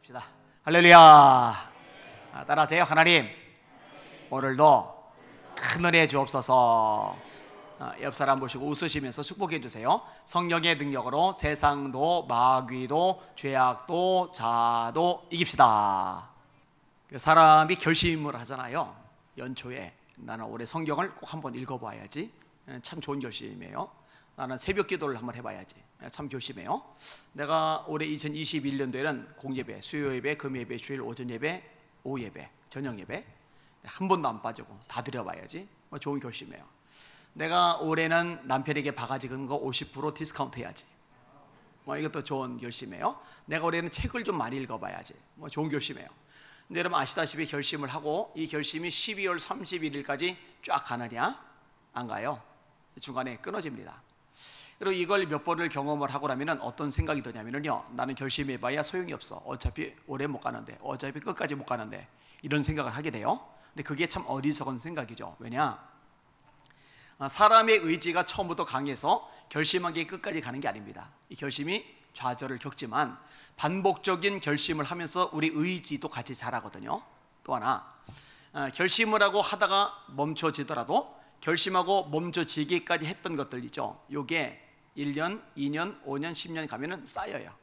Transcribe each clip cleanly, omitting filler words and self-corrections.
합시다. 할렐루야. 따라하세요. 하나님, 오늘도 큰 은혜 주옵소서. 옆 사람 보시고 웃으시면서 축복해 주세요. 성령의 능력으로 세상도 마귀도 죄악도 자도 이깁시다. 사람이 결심을 하잖아요. 연초에 나는 올해 성경을 꼭 한번 읽어봐야지. 참 좋은 결심이에요. 나는 새벽 기도를 한번 해봐야지. 참 결심해요. 내가 올해 2021년도에는 공예배, 수요예배, 금예배, 주일 오전 예배, 오후 예배, 저녁 예배 한 번도 안 빠지고 다 드려봐야지. 좋은 결심이에요. 내가 올해는 남편에게 바가지 건 거 50% 디스카운트 해야지. 이것도 좋은 결심이에요. 내가 올해는 책을 좀 많이 읽어봐야지. 좋은 결심이에요. 근데 여러분 아시다시피 결심을 하고 이 결심이 12월 31일까지 쫙 가느냐? 안 가요. 중간에 끊어집니다. 그리고 이걸 몇 번을 경험을 하고 나면 어떤 생각이 드냐면요, 나는 결심해봐야 소용이 없어. 어차피 오래 못 가는데, 어차피 끝까지 못 가는데, 이런 생각을 하게 돼요. 근데 그게 참 어리석은 생각이죠. 왜냐? 사람의 의지가 처음부터 강해서 결심한 게 끝까지 가는 게 아닙니다. 이 결심이 좌절을 겪지만 반복적인 결심을 하면서 우리 의지도 같이 자라거든요. 또 하나, 결심을 하고 하다가 멈춰지더라도 결심하고 멈춰지기까지 했던 것들 있죠. 요게 1년, 2년, 5년, 10년 가면은 쌓여요.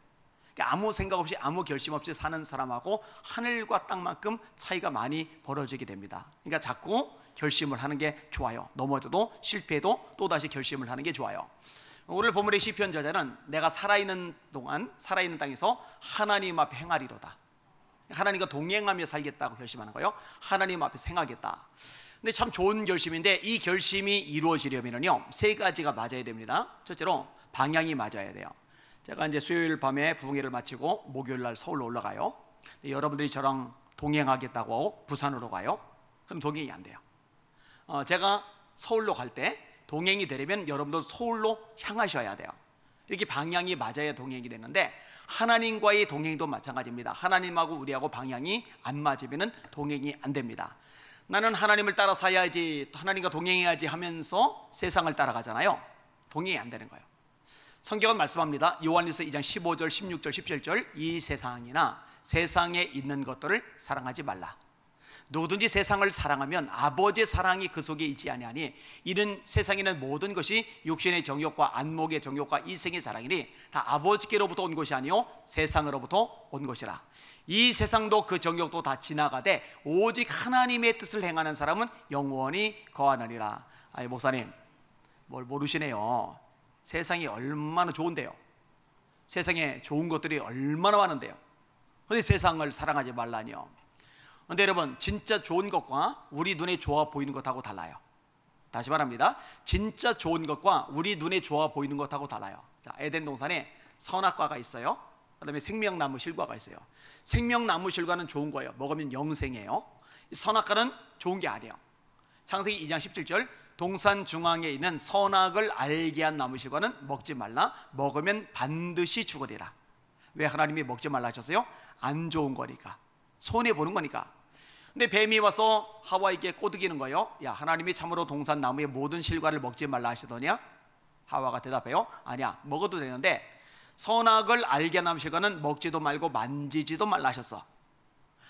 그러니까 아무 생각 없이 아무 결심 없이 사는 사람하고 하늘과 땅만큼 차이가 많이 벌어지게 됩니다. 그러니까 자꾸 결심을 하는 게 좋아요. 넘어져도 실패해도 또다시 결심을 하는 게 좋아요. 오늘 본문의 시편 저자는 내가 살아있는 동안 살아있는 땅에서 하나님 앞에 행하리로다. 하나님과 동행하며 살겠다고 결심하는 거예요. 하나님 앞에서 행하겠다. 근데 참 좋은 결심인데 이 결심이 이루어지려면요, 세 가지가 맞아야 됩니다. 첫째로 방향이 맞아야 돼요. 제가 이제 수요일 밤에 부흥회를 마치고 목요일 날 서울로 올라가요. 여러분들이 저랑 동행하겠다고 부산으로 가요. 그럼 동행이 안 돼요. 제가 서울로 갈 때 동행이 되려면 여러분도 서울로 향하셔야 돼요. 이렇게 방향이 맞아야 동행이 되는데 하나님과의 동행도 마찬가지입니다. 하나님하고 우리하고 방향이 안 맞으면 동행이 안 됩니다. 나는 하나님을 따라 살아야지, 하나님과 동행해야지 하면서 세상을 따라가잖아요. 동행이 안 되는 거예요. 성경은 말씀합니다. 요한일서 2장 15절, 16절, 17절 이 세상이나 세상에 있는 것들을 사랑하지 말라. 누구든지 세상을 사랑하면 아버지의 사랑이 그 속에 있지 아니하니 이는 세상에 있는 모든 것이 육신의 정욕과 안목의 정욕과 이생의 자랑이니 다 아버지께로부터 온 것이 아니요 세상으로부터 온 것이라. 이 세상도 그 정욕도 다 지나가되 오직 하나님의 뜻을 행하는 사람은 영원히 거하느니라. 아니 목사님 뭘 모르시네요. 세상이 얼마나 좋은데요. 세상에 좋은 것들이 얼마나 많은데요. 근데 세상을 사랑하지 말라니요. 근데 여러분 진짜 좋은 것과 우리 눈에 좋아 보이는 것하고 달라요. 다시 말합니다. 진짜 좋은 것과 우리 눈에 좋아 보이는 것하고 달라요. 자, 에덴 동산에 선악과가 있어요. 그 다음에 생명나무 실과가 있어요. 생명나무 실과는 좋은 거예요. 먹으면 영생이에요. 선악과는 좋은 게 아니에요. 창세기 2장 17절 동산 중앙에 있는 선악을 알게 한 나무 실과는 먹지 말라. 먹으면 반드시 죽으리라. 왜 하나님이 먹지 말라 하셨어요? 안 좋은 거니까, 손해보는 거니까. 근데 뱀이 와서 하와에게 꼬드기는 거예요. 야, 하나님이 참으로 동산 나무의 모든 실과를 먹지 말라 하시더냐? 하와가 대답해요. 아니야, 먹어도 되는데 선악을 알게 한 실과는 먹지도 말고 만지지도 말라 하셨어.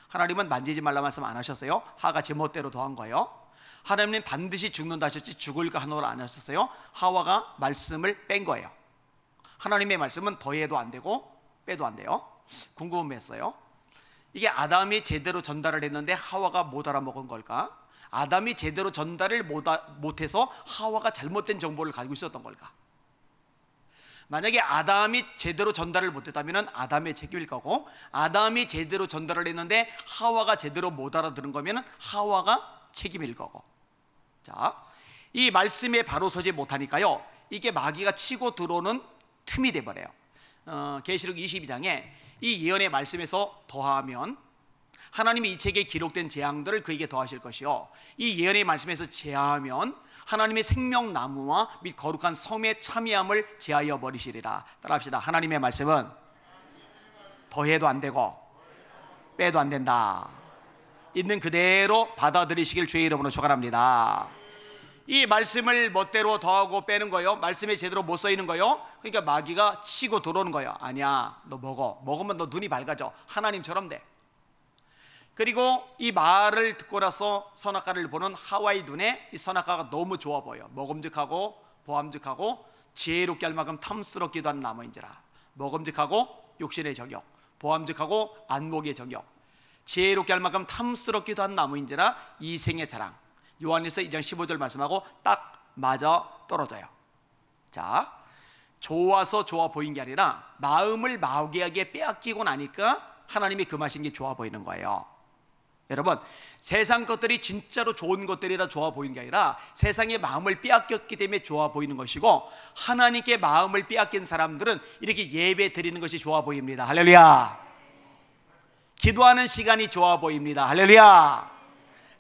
하나님은 만지지 말라 말씀 안 하셨어요. 하가 제멋대로 더한 거예요. 하나님은 반드시 죽는다 하셨지 죽을까 하노라 안 하셨어요. 하와가 말씀을 뺀 거예요. 하나님의 말씀은 더해도 안 되고 빼도 안 돼요. 궁금했어요. 이게 아담이 제대로 전달을 했는데 하와가 못 알아먹은 걸까? 아담이 제대로 전달을 못해서 하와가 잘못된 정보를 가지고 있었던 걸까? 만약에 아담이 제대로 전달을 못했다면 아담의 책임일 거고, 아담이 제대로 전달을 했는데 하와가 제대로 못 알아들은 거면 하와가 책임일 거고. 자, 이 말씀에 바로 서지 못하니까요, 이게 마귀가 치고 들어오는 틈이 돼버려요. 계시록 22장에 이 예언의 말씀에서 더하면 하나님이 이 책에 기록된 재앙들을 그에게 더하실 것이요, 이 예언의 말씀에서 제하면 하나님의 생명나무와 및 거룩한 섬의 참여함을 제하여 버리시리라. 따라합시다. 하나님의 말씀은 더해도 안 되고 빼도 안 된다. 있는 그대로 받아들이시길 주의 이름으로 축원합니다. 이 말씀을 멋대로 더하고 빼는 거예요. 말씀에 제대로 못 써 있는 거예요. 그러니까 마귀가 치고 들어오는 거예요. 아니야, 너 먹으면 너 눈이 밝아져. 하나님처럼 돼. 그리고 이 말을 듣고 나서 선악과를 보는 하와의 눈에 이 선악과가 너무 좋아 보여. 먹음직하고 보암직하고 지혜롭게 할 만큼 탐스럽기도 한 나무인지라. 먹음직하고 욕심의 저격, 보암직하고 안목의 저격, 지혜롭게 할 만큼 탐스럽기도 한 나무인지라 이생의 자랑. 요한일서 2장 15절 말씀하고 딱 맞아 떨어져요. 자, 좋아서 좋아 보인 게 아니라 마음을 마귀에게 빼앗기고 나니까 하나님이 금하신 게 좋아 보이는 거예요. 여러분, 세상 것들이 진짜로 좋은 것들이라 좋아 보이는 게 아니라 세상의 마음을 빼앗겼기 때문에 좋아 보이는 것이고, 하나님께 마음을 빼앗긴 사람들은 이렇게 예배 드리는 것이 좋아 보입니다. 할렐루야. 기도하는 시간이 좋아 보입니다. 할렐루야.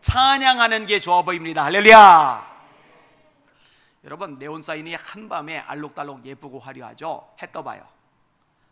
찬양하는 게 좋아 보입니다. 할렐루야. 여러분, 네온사인이 한밤에 알록달록 예쁘고 화려하죠. 해 떠봐요.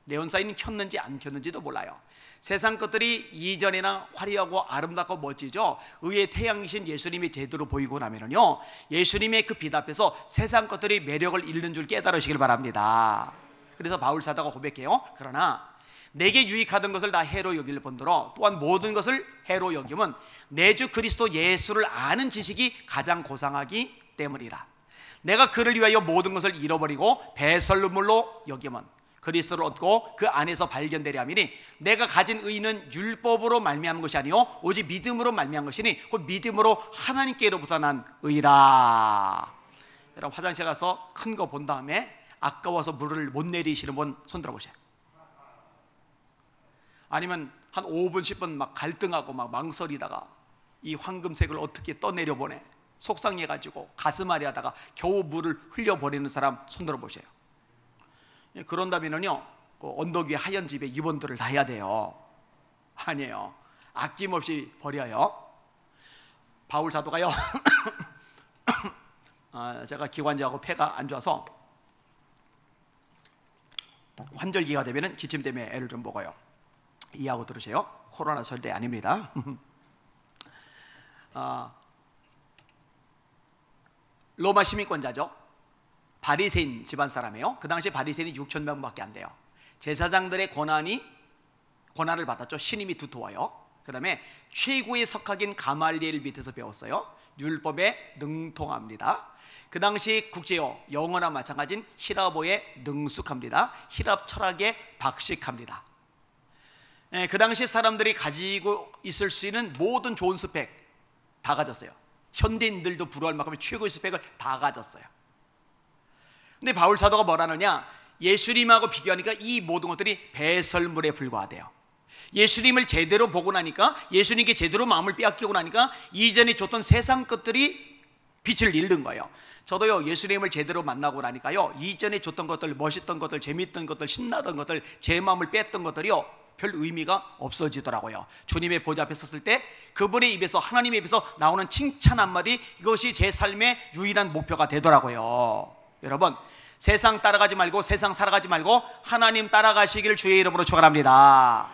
네온사인은 켰는지 안 켰는지도 몰라요. 세상 것들이 이전에나 화려하고 아름답고 멋지죠. 의의 태양이신 예수님이 제대로 보이고 나면은요, 예수님의 그 빛 앞에서 세상 것들이 매력을 잃는 줄 깨달으시길 바랍니다. 그래서 바울 사도가 고백해요. 그러나 내게 유익하던 것을 다 해로 여길 뿐더러 또한 모든 것을 해로 여김은 내 주 그리스도 예수를 아는 지식이 가장 고상하기 때문이라. 내가 그를 위하여 모든 것을 잃어버리고 배설물로 여김은 그리스도를 얻고 그 안에서 발견되려 함이니, 내가 가진 의는 율법으로 말미암은 것이 아니요 오직 믿음으로 말미암은 것이니 그 믿음으로 하나님께로부터 난 의라. 여러분, 화장실 가서 큰 거 본 다음에 아까워서 물을 못 내리시는 분 손 들어보세요. 아니면 한 5분 10분 막 갈등하고 막 망설이다가 이 황금색을 어떻게 떠내려보내 속상해가지고 가슴앓이 하다가 겨우 물을 흘려버리는 사람 손 들어보세요. 그런다면요, 그 언덕 위에 하얀 집에 입원들을 다 해야 돼요. 아니에요. 아낌없이 버려요. 바울 사도가요 제가 기관지하고 폐가 안 좋아서 환절기가 되면 기침 때문에 애를 좀 먹어요. 이해하고 들으세요. 코로나 절대 아닙니다. 로마 시민권자죠. 바리새인 집안 사람이에요. 그 당시 바리새인이 6천 명밖에 안 돼요. 제사장들의 권한을 받았죠. 신임이 두터워요. 그 다음에 최고의 석학인 가말리엘 밑에서 배웠어요. 율법에 능통합니다. 그 당시 국제어 영어나 마찬가지인 히라보에 능숙합니다. 히랍 철학에 박식합니다. 그 당시 사람들이 가지고 있을 수 있는 모든 좋은 스펙 다 가졌어요. 현대인들도 부러워할 만큼의 최고의 스펙을 다 가졌어요. 근데 바울 사도가 뭐라느냐, 예수님하고 비교하니까 이 모든 것들이 배설물에 불과하대요. 예수님을 제대로 보고 나니까, 예수님께 제대로 마음을 빼앗기고 나니까 이전에 줬던 세상 것들이 빛을 잃는 거예요. 저도요, 예수님을 제대로 만나고 나니까요, 이전에 줬던 것들, 멋있던 것들, 재밌던 것들, 신나던 것들, 제 마음을 뺐던 것들이요 별 의미가 없어지더라고요. 주님의 보좌 앞에 섰을 때 그분의 입에서, 하나님의 입에서 나오는 칭찬 한마디, 이것이 제 삶의 유일한 목표가 되더라고요. 여러분, 세상 따라가지 말고, 세상 살아가지 말고 하나님 따라가시기를 주의 이름으로 축원합니다.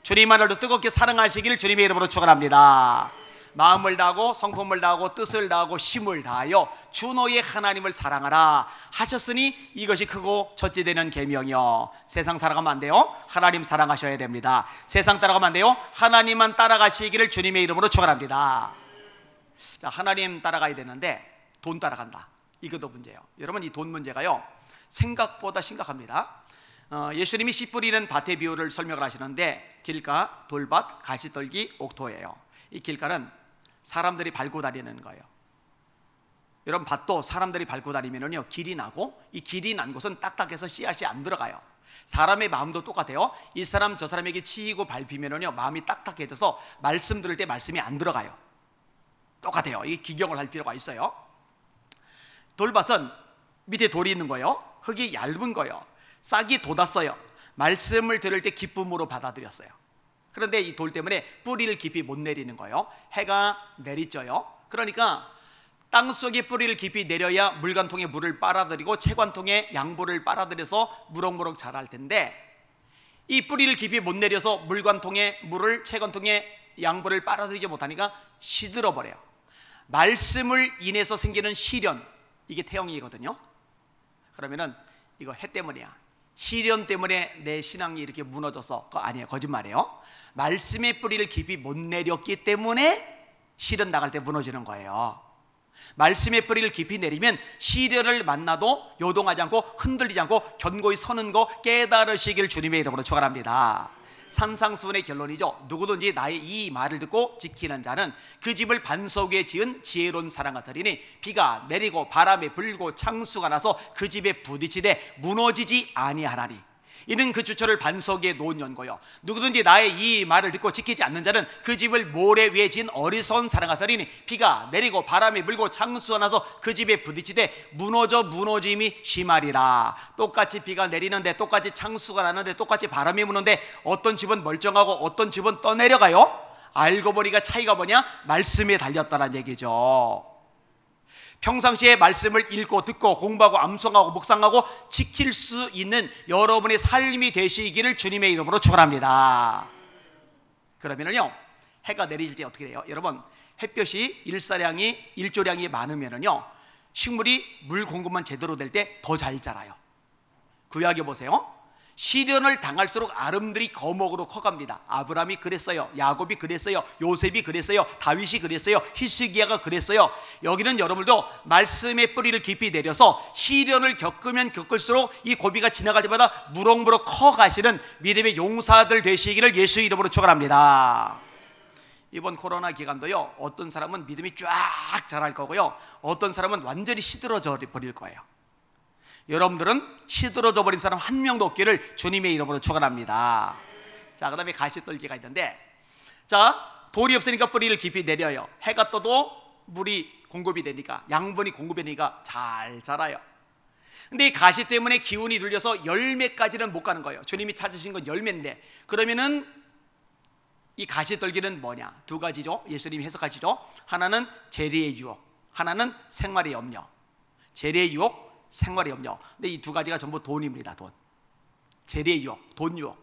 주님만을 뜨겁게 사랑하시기를 주님의 이름으로 축원합니다. 마음을 다하고 성품을 다하고 뜻을 다하고 힘을 다하여 주 너의 하나님을 사랑하라 하셨으니 이것이 크고 첫째 되는 계명이요. 세상 살아가면 안 돼요. 하나님 사랑하셔야 됩니다. 세상 따라가면 안 돼요. 하나님만 따라가시기를 주님의 이름으로 축원합니다. 자, 하나님 따라가야 되는데 돈 따라간다, 이것도 문제예요. 여러분, 이 돈 문제가요 생각보다 심각합니다. 예수님이 씨 뿌리는 밭의 비유를 설명을 하시는데, 길가, 돌밭, 가시떨기, 옥토예요. 이 길가는 사람들이 밟고 다니는 거예요. 여러분, 밭도 사람들이 밟고 다니면요 길이 나고, 이 길이 난 곳은 딱딱해서 씨앗이 안 들어가요. 사람의 마음도 똑같아요. 이 사람 저 사람에게 치이고 밟히면요 마음이 딱딱해져서 말씀 들을 때 말씀이 안 들어가요. 똑같아요. 이 기경을 할 필요가 있어요. 돌밭은 밑에 돌이 있는 거예요. 흙이 얇은 거예요. 싹이 돋았어요. 말씀을 들을 때 기쁨으로 받아들였어요. 그런데 이 돌 때문에 뿌리를 깊이 못 내리는 거예요. 해가 내리쬐요. 그러니까 땅속에 뿌리를 깊이 내려야 물관통에 물을 빨아들이고 채관통에 양보를 빨아들여서 무럭무럭 자랄 텐데, 이 뿌리를 깊이 못 내려서 물관통에 물을, 채관통에 양보를 빨아들이지 못하니까 시들어 버려요. 말씀을 인해서 생기는 시련, 이게 태형이거든요. 그러면은 이거 해 때문이야. 시련 때문에 내 신앙이 이렇게 무너져서, 그거 아니에요. 거짓말이에요. 말씀의 뿌리를 깊이 못 내렸기 때문에 시련 나갈 때 무너지는 거예요. 말씀의 뿌리를 깊이 내리면 시련을 만나도 요동하지 않고 흔들리지 않고 견고히 서는 거 깨달으시길 주님의 이름으로 축원합니다. 산상수훈의 결론이죠. 누구든지 나의 이 말을 듣고 지키는 자는 그 집을 반석 위에 지은 지혜로운 사람 같으리니 비가 내리고 바람이 불고 창수가 나서 그 집에 부딪히되 무너지지 아니하나니 이는 그 주처를 반석 위에 놓은 연고요. 누구든지 나의 이 말을 듣고 지키지 않는 자는 그 집을 모래 위에 지은 어리석은 사람 같으리니 비가 내리고 바람이 불고 창수가 나서 그 집에 부딪히되 무너짐이 심하리라. 똑같이 비가 내리는데, 똑같이 창수가 나는데, 똑같이 바람이 부는데 어떤 집은 멀쩡하고 어떤 집은 떠내려가요? 알고 보니까 차이가 뭐냐? 말씀에 달렸다는 얘기죠. 평상시에 말씀을 읽고 듣고 공부하고 암송하고 묵상하고 지킬 수 있는 여러분의 삶이 되시기를 주님의 이름으로 축원합니다. 그러면은요, 해가 내릴 때 어떻게 돼요? 여러분, 햇볕이 일조량이 많으면은요, 식물이 물 공급만 제대로 될 때 더 잘 자라요. 구약에 보세요. 시련을 당할수록 아름들이 거목으로 커갑니다. 아브라함이 그랬어요. 야곱이 그랬어요. 요셉이 그랬어요. 다윗이 그랬어요. 히스기야가 그랬어요. 여기는 여러분도 말씀의 뿌리를 깊이 내려서 시련을 겪으면 겪을수록 이 고비가 지나갈 때마다 무럭무럭 커가시는 믿음의 용사들 되시기를 예수 이름으로 축원합니다. 이번 코로나 기간도요, 어떤 사람은 믿음이 쫙 자랄 거고요, 어떤 사람은 완전히 시들어져 버릴 거예요. 여러분들은 시들어져 버린 사람 한 명도 없기를 주님의 이름으로 축원합니다. 자, 그 다음에 가시떨기가 있는데, 자, 돌이 없으니까 뿌리를 깊이 내려요. 해가 떠도 물이 공급이 되니까, 양분이 공급이 되니까 잘 자라요. 근데 이 가시 때문에 기운이 들려서 열매까지는 못 가는 거예요. 주님이 찾으신 건 열매인데, 그러면은 이 가시떨기는 뭐냐? 두 가지죠. 예수님이 해석하시죠. 하나는 재리의 유혹, 하나는 생활의 염려. 재리의 유혹, 생활의 염려. 근데 이 두 가지가 전부 돈입니다. 돈. 재리의 유혹, 돈 유혹.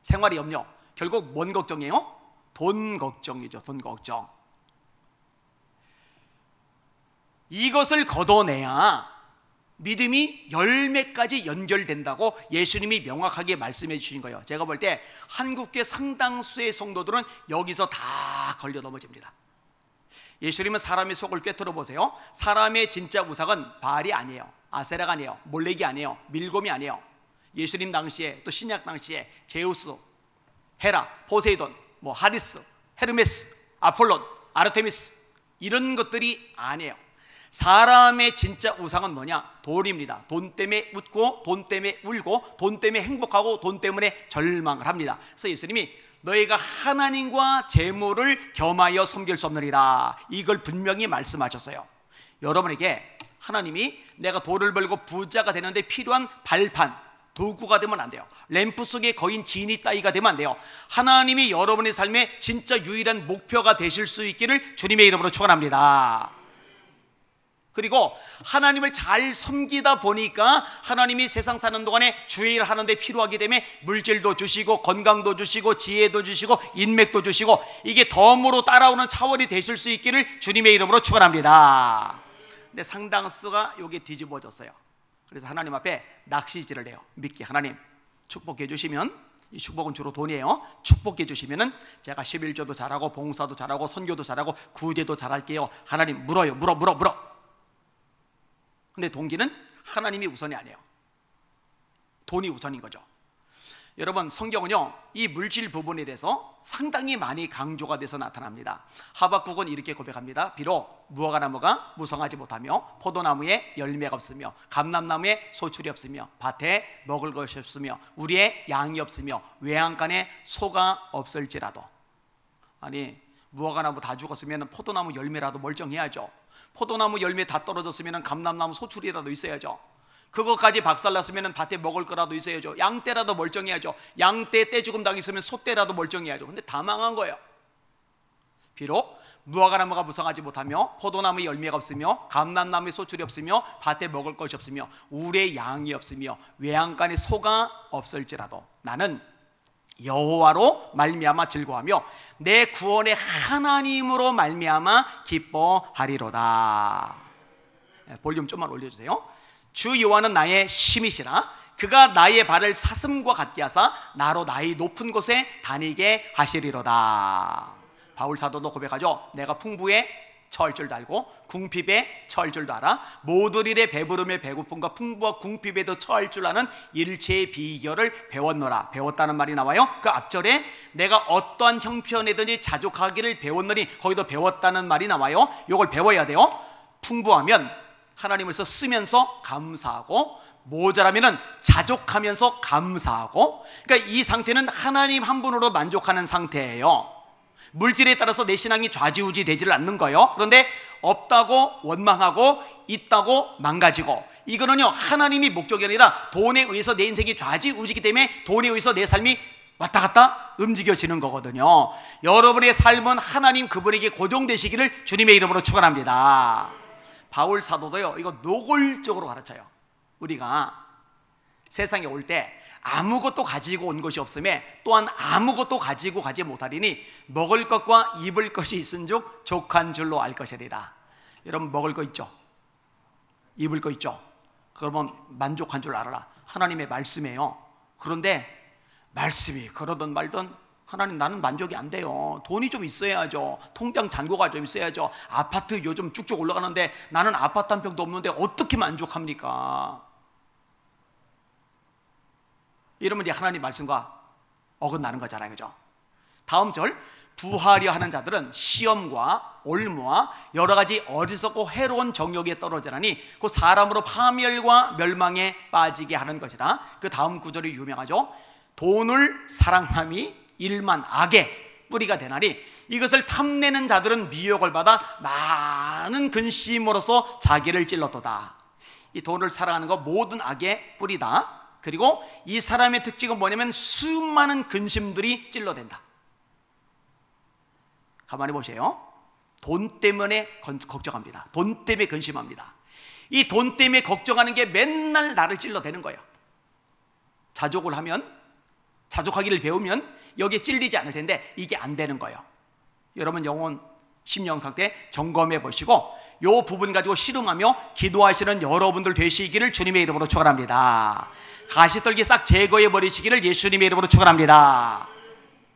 생활의 염려. 결국 뭔 걱정이에요? 돈 걱정이죠. 돈 걱정. 이것을 걷어내야 믿음이 열매까지 연결된다고 예수님이 명확하게 말씀해 주신 거예요. 제가 볼 때 한국계 상당수의 성도들은 여기서 다 걸려 넘어집니다. 예수님은 사람의 속을 꿰뚫어 보세요. 사람의 진짜 우상은 바알이 아니에요. 아세라가 아니에요. 몰렉이 아니에요. 밀곰이 아니에요. 예수님 당시에, 또 신약 당시에 제우스, 헤라, 포세이돈, 하디스, 헤르메스, 아폴론, 아르테미스, 이런 것들이 아니에요. 사람의 진짜 우상은 뭐냐? 돈입니다. 돈 때문에 웃고, 돈 때문에 울고, 돈 때문에 행복하고, 돈 때문에 절망을 합니다. 그래서 예수님이 너희가 하나님과 재물을 겸하여 섬길 수 없느니라, 이걸 분명히 말씀하셨어요. 여러분에게 하나님이 내가 돈을 벌고 부자가 되는데 필요한 발판, 도구가 되면 안 돼요. 램프 속에 거인 지니 따위가 되면 안 돼요. 하나님이 여러분의 삶의 진짜 유일한 목표가 되실 수 있기를 주님의 이름으로 축원합니다. 그리고 하나님을 잘 섬기다 보니까 하나님이 세상 사는 동안에 주의 일 하는데 필요하기 때문에 물질도 주시고 건강도 주시고 지혜도 주시고 인맥도 주시고, 이게 덤으로 따라오는 차원이 되실 수 있기를 주님의 이름으로 축원합니다. 근데 상당수가 여기에 뒤집어졌어요. 그래서 하나님 앞에 낚시질을 해요. 믿게 하나님 축복해 주시면, 이 축복은 주로 돈이에요. 축복해 주시면은 제가 11조도 잘하고 봉사도 잘하고 선교도 잘하고 구제도 잘할게요. 하나님 물어요. 물어. 근데 동기는 하나님이 우선이 아니에요. 돈이 우선인 거죠. 여러분, 성경은요, 이 물질 부분에 대해서 상당히 많이 강조가 돼서 나타납니다. 하박국은 이렇게 고백합니다. 비록 무화과나무가 무성하지 못하며 포도나무에 열매가 없으며 감람나무에 소출이 없으며 밭에 먹을 것이 없으며 우리의 양이 없으며 외양간에 소가 없을지라도. 아니, 무화과나무 다 죽었으면 포도나무 열매라도 멀쩡해야죠. 포도나무 열매 다 떨어졌으면 감람나무 소출이라도 있어야죠. 그것까지 박살났으면 밭에 먹을 거라도 있어야죠. 양떼라도 멀쩡해야죠. 양떼 떼죽음 당했으면 소떼라도 멀쩡해야죠. 근데 다 망한 거예요. 비록 무화과나무가 무성하지 못하며 포도나무에 열매가 없으며 감람나무에 소출이 없으며 밭에 먹을 것이 없으며 우리의 양이 없으며 외양간에 소가 없을지라도 나는 여호와로 말미암아 즐거워하며 내 구원의 하나님으로 말미암아 기뻐하리로다. 볼륨 좀만 올려주세요. 주 여호와는 나의 힘이시라. 그가 나의 발을 사슴과 같게 하사 나로 나의 높은 곳에 다니게 하시리로다. 바울 사도도 고백하죠. 내가 풍부에 처할 줄도 알고 궁핍에 처할 줄도 알아. 모든 일에 배부름에 배고픔과 풍부와 궁핍에도 처할 줄 아는 일체의 비결을 배웠노라. 배웠다는 말이 나와요. 그 앞절에 내가 어떠한 형편이든지 자족하기를 배웠느니, 거기도 배웠다는 말이 나와요. 이걸 배워야 돼요. 풍부하면 하나님을 쓰면서 감사하고, 모자라면은 자족하면서 감사하고, 그러니까 이 상태는 하나님 한 분으로 만족하는 상태예요. 물질에 따라서 내 신앙이 좌지우지 되지를 않는 거예요. 그런데 없다고 원망하고 있다고 망가지고, 이거는요 하나님이 목적이 아니라 돈에 의해서 내 인생이 좌지우지기 때문에 돈에 의해서 내 삶이 왔다 갔다 움직여지는 거거든요. 여러분의 삶은 하나님 그분에게 고정되시기를 주님의 이름으로 축원합니다. 바울 사도도요 이거 노골적으로 가르쳐요. 우리가 세상에 올 때 아무것도 가지고 온 것이 없음에 또한 아무것도 가지고 가지 못하리니 먹을 것과 입을 것이 있은즉 족한 줄로 알 것이리라. 여러분 먹을 거 있죠? 입을 거 있죠? 그러면 만족한 줄 알아라. 하나님의 말씀이에요. 그런데 말씀이 그러든 말든 하나님 나는 만족이 안 돼요. 돈이 좀 있어야죠. 통장 잔고가 좀 있어야죠. 아파트 요즘 쭉쭉 올라가는데 나는 아파트 한 평도 없는데 어떻게 만족합니까? 이러면 이제 하나님 말씀과 어긋나는 거잖아요, 그죠? 다음 절, 부하려 하는 자들은 시험과 올무와 여러 가지 어리석고 해로운 정욕에 떨어지나니 그 사람으로 파멸과 멸망에 빠지게 하는 것이다. 그 다음 구절이 유명하죠. 돈을 사랑함이 일만 악의 뿌리가 되나니 이것을 탐내는 자들은 미혹을 받아 많은 근심으로써 자기를 찔렀도다. 이 돈을 사랑하는 것 모든 악의 뿌리다. 그리고 이 사람의 특징은 뭐냐면 수많은 근심들이 찔러댄다. 가만히 보세요. 돈 때문에 걱정합니다. 돈 때문에 근심합니다. 이 돈 때문에 걱정하는 게 맨날 나를 찔러대는 거예요. 자족을 하면, 자족하기를 배우면 여기에 찔리지 않을 텐데 이게 안 되는 거예요. 여러분 영혼 심령상 때 점검해 보시고 이 부분 가지고 씨름하며 기도하시는 여러분들 되시기를 주님의 이름으로 축원합니다. 가시떨기 싹 제거해 버리시기를 예수님의 이름으로 축원합니다.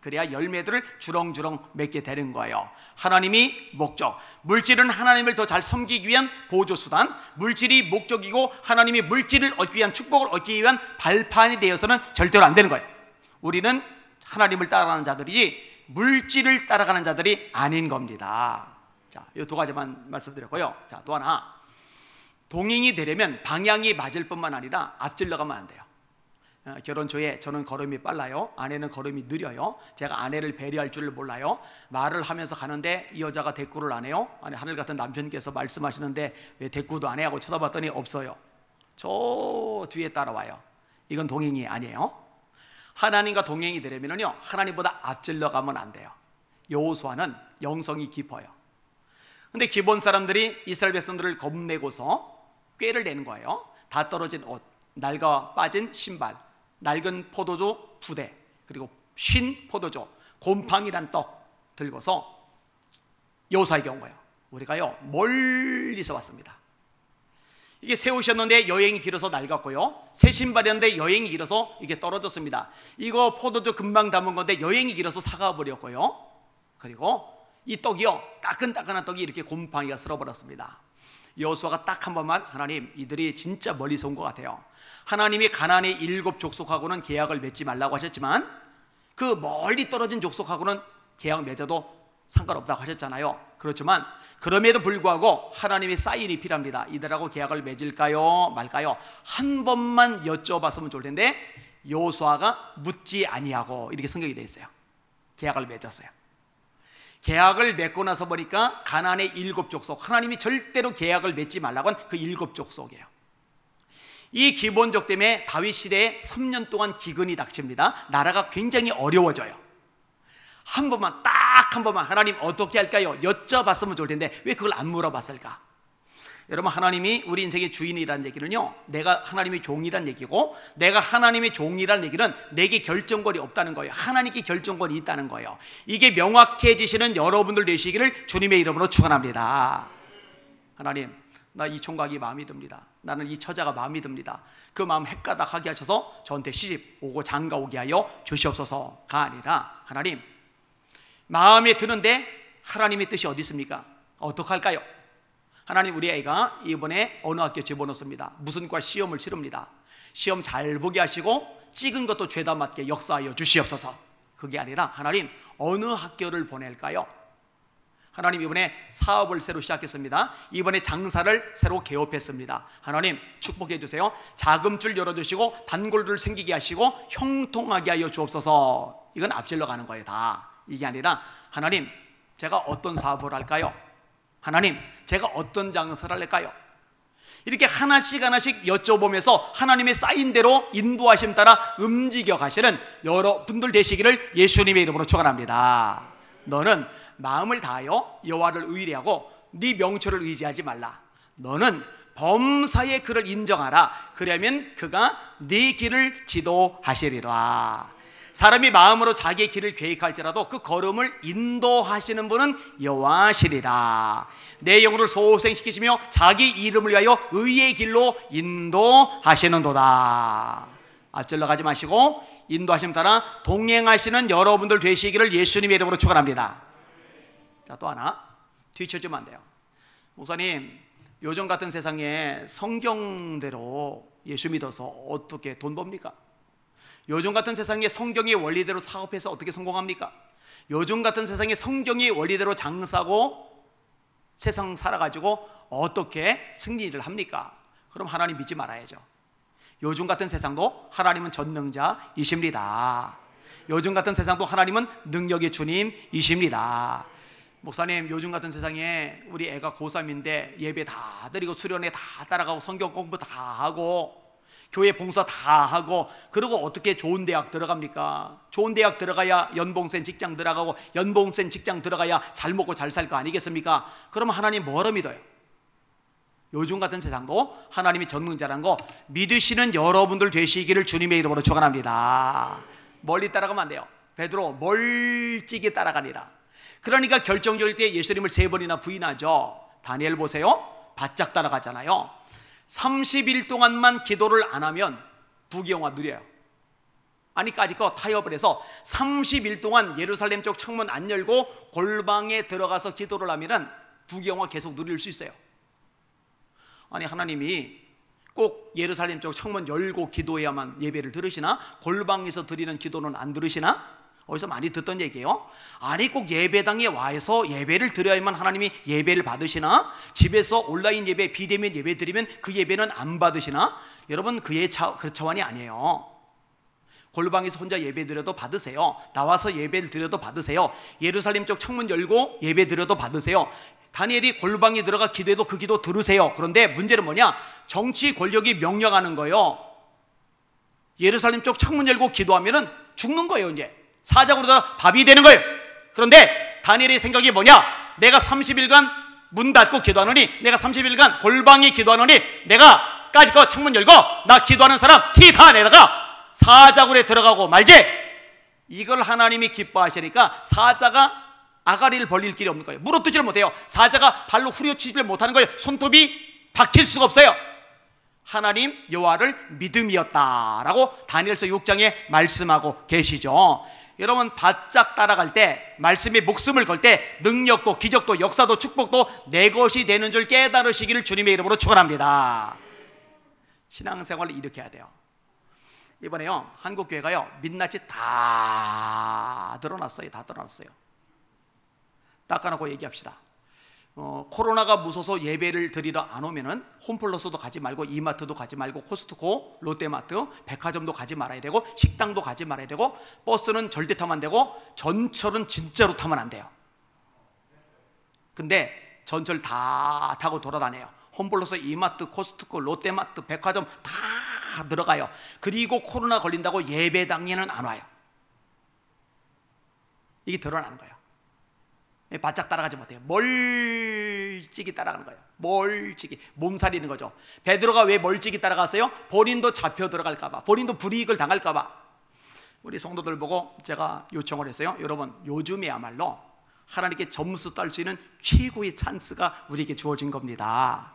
그래야 열매들을 주렁주렁 맺게 되는 거예요. 하나님이 목적, 물질은 하나님을 더 잘 섬기기 위한 보조수단, 물질이 목적이고 하나님이 물질을 얻기 위한, 축복을 얻기 위한 발판이 되어서는 절대로 안 되는 거예요. 우리는 하나님을 따라가는 자들이지 물질을 따라가는 자들이 아닌 겁니다. 자, 이 두 가지만 말씀드렸고요. 자, 또 하나, 동행이 되려면 방향이 맞을 뿐만 아니라 앞질러 가면 안 돼요. 결혼 초에 저는 걸음이 빨라요. 아내는 걸음이 느려요. 제가 아내를 배려할 줄을 몰라요. 말을 하면서 가는데 이 여자가 대꾸를 안 해요. 아니, 하늘 같은 남편께서 말씀하시는데 왜 대꾸도 안 해? 하고 쳐다봤더니 없어요. 저 뒤에 따라와요. 이건 동행이 아니에요. 하나님과 동행이 되려면요 하나님보다 앞질러 가면 안 돼요. 여호수아는 영성이 깊어요. 근데 기본 사람들이 이스라엘 백성들을 겁내고서 꾀를 내는 거예요. 다 떨어진 옷, 낡아 빠진 신발, 낡은 포도주 부대, 그리고 쉰 포도주, 곰팡이란 떡 들고서 여호수아에게 온 거예요. 우리가요 멀리서 왔습니다. 이게 새 옷이었는데 여행이 길어서 낡았고요, 새 신발이었는데 여행이 길어서 이게 떨어졌습니다. 이거 포도주 금방 담은 건데 여행이 길어서 사가버렸고요, 그리고 이 떡이요 따끈따끈한 떡이 이렇게 곰팡이가 쓸어버렸습니다. 여호수아가 딱 한 번만, 하나님 이들이 진짜 멀리서 온 것 같아요. 하나님이 가나안의 7 족속하고는 계약을 맺지 말라고 하셨지만 그 멀리 떨어진 족속하고는 계약 맺어도 상관없다고 하셨잖아요. 그렇지만 그럼에도 불구하고 하나님의 사인이 필요합니다. 이들하고 계약을 맺을까요 말까요? 한 번만 여쭤봤으면 좋을 텐데 여호수아가 묻지 아니하고 이렇게 성경이 되어 있어요. 계약을 맺었어요. 계약을 맺고 나서 보니까 가나안의 7 족속, 하나님이 절대로 계약을 맺지 말라고 한 그 7 족속이에요. 이 기본적 때문에 다윗 시대에 3년 동안 기근이 닥칩니다. 나라가 굉장히 어려워져요. 한 번만, 딱 한 번만 하나님 어떻게 할까요? 여쭤봤으면 좋을 텐데 왜 그걸 안 물어봤을까? 여러분, 하나님이 우리 인생의 주인이라는 얘기는요, 내가 하나님의 종이라는 얘기고, 내가 하나님의 종이라는 얘기는 내게 결정권이 없다는 거예요. 하나님께 결정권이 있다는 거예요. 이게 명확해지시는 여러분들 되시기를 주님의 이름으로 축원합니다. 하나님, 나 이 총각이 마음이 듭니다. 나는 이 처자가 마음이 듭니다. 그 마음 헷가닥하게 하셔서 저한테 시집 오고 장가 오게 하여 주시옵소서가 아니라, 하나님, 마음에 드는데 하나님의 뜻이 어디 있습니까? 어떡할까요? 하나님, 우리 애가 이번에 어느 학교 집어넣습니다. 무슨 과 시험을 치릅니다. 시험 잘 보게 하시고 찍은 것도 죄다 맞게 역사하여 주시옵소서. 그게 아니라, 하나님, 어느 학교를 보낼까요? 하나님, 이번에 사업을 새로 시작했습니다. 이번에 장사를 새로 개업했습니다. 하나님, 축복해 주세요. 자금줄 열어주시고 단골들 생기게 하시고 형통하게 하여 주옵소서. 이건 앞질러 가는 거예요. 다 이게 아니라, 하나님, 제가 어떤 사업을 할까요? 하나님, 제가 어떤 장사를 할까요? 이렇게 하나씩 하나씩 여쭤보면서 하나님의 사인대로 인도하심 따라 움직여 가시는 여러분들 되시기를 예수님의 이름으로 축원합니다. 너는 마음을 다하여 여호와를 의뢰하고 네 명철을 의지하지 말라. 너는 범사의 그를 인정하라. 그러면 그가 네 길을 지도하시리라. 사람이 마음으로 자기의 길을 계획할지라도 그 걸음을 인도하시는 분은 여호와시리라. 내 영혼을 소생시키시며 자기 이름을 위하여 의의 길로 인도하시는도다. 앞질러 가지 마시고 인도하심 따라 동행하시는 여러분들 되시기를 예수님의 이름으로 축원합니다. 자, 또 하나 뒤처지면 안 돼요. 목사님, 요즘 같은 세상에 성경대로 예수 믿어서 어떻게 돈 법니까? 요즘 같은 세상에 성경의 원리대로 사업해서 어떻게 성공합니까? 요즘 같은 세상에 성경의 원리대로 장사하고 세상 살아가지고 어떻게 승리를 합니까? 그럼 하나님 믿지 말아야죠. 요즘 같은 세상도 하나님은 전능자이십니다. 요즘 같은 세상도 하나님은 능력의 주님이십니다. 목사님, 요즘 같은 세상에 우리 애가 고3인데 예배 다 드리고 수련회 다 따라가고 성경 공부 다 하고 교회 봉사 다 하고, 그리고 어떻게 좋은 대학 들어갑니까? 좋은 대학 들어가야 연봉센 직장 들어가고, 연봉센 직장 들어가야 잘 먹고 잘 살 거 아니겠습니까? 그러면 하나님 뭐로 믿어요? 요즘 같은 세상도 하나님이 전능자라는 거 믿으시는 여러분들 되시기를 주님의 이름으로 축원합니다. 멀리 따라가면 안 돼요. 베드로, 멀찍이 따라가니라. 그러니까 결정적일 때 예수님을 3번이나 부인하죠. 다니엘 보세요, 바짝 따라가잖아요. 30일 동안만 기도를 안 하면 부귀영화 누려요. 아니, 까짓거 타협을 해서 30일 동안 예루살렘 쪽 창문 안 열고 골방에 들어가서 기도를 하면은 부귀영화 계속 누릴 수 있어요. 아니, 하나님이 꼭 예루살렘 쪽 창문 열고 기도해야만 예배를 들으시나? 골방에서 드리는 기도는 안 들으시나? 어디서 많이 듣던 얘기예요. 아니, 꼭 예배당에 와서 예배를 드려야만 하나님이 예배를 받으시나? 집에서 온라인 예배, 비대면 예배 드리면 그 예배는 안 받으시나? 여러분, 그 차원이 아니에요. 골방에서 혼자 예배 드려도 받으세요. 나와서 예배를 드려도 받으세요. 예루살렘 쪽 창문 열고 예배 드려도 받으세요. 다니엘이 골방에 들어가 기도해도 그 기도 들으세요. 그런데 문제는 뭐냐? 정치 권력이 명령하는 거예요. 예루살렘 쪽 창문 열고 기도하면은 죽는 거예요. 이제 사자고로 밥이 되는 거예요. 그런데 다니엘의 생각이 뭐냐? 내가 30일간 문 닫고 기도하노니, 내가 30일간 골방에 기도하노니, 내가 까짓거 창문 열고 나 기도하는 사람 티 다 내다가 사자굴에 들어가고 말지. 이걸 하나님이 기뻐하시니까 사자가 아가리를 벌릴 길이 없는 거예요. 물어뜯지를 못해요. 사자가 발로 후려치지를 못하는 거예요. 손톱이 박힐 수가 없어요. 하나님 여호와를 믿음이었다라고 다니엘서 6장에 말씀하고 계시죠. 여러분, 바짝 따라갈 때, 말씀에 목숨을 걸 때 능력도 기적도 역사도 축복도 내 것이 되는 줄 깨달으시기를 주님의 이름으로 축원합니다. 신앙생활을 이렇게 해야 돼요. 이번에요, 한국교회가요, 민낯이 다 드러났어요. 다 드러났어요. 닦아놓고 얘기합시다. 코로나가 무서워서 예배를 드리러 안 오면은 홈플러스도 가지 말고, 이마트도 가지 말고, 코스트코, 롯데마트, 백화점도 가지 말아야 되고, 식당도 가지 말아야 되고, 버스는 절대 타면 안 되고, 전철은 진짜로 타면 안 돼요. 근데 전철 다 타고 돌아다녀요. 홈플러스, 이마트, 코스트코, 롯데마트, 백화점 다 들어가요. 그리고 코로나 걸린다고 예배당에는 안 와요. 이게 드러나는 거예요. 바짝 따라가지 못해요. 멀찍이 따라가는 거예요. 멀찍이 몸살이는 거죠. 베드로가 왜 멀찍이 따라갔어요? 본인도 잡혀 들어갈까 봐, 본인도 불이익을 당할까 봐. 우리 성도들 보고 제가 요청을 했어요. 여러분, 요즘에야말로 하나님께 점수 딸 수 있는 최고의 찬스가 우리에게 주어진 겁니다.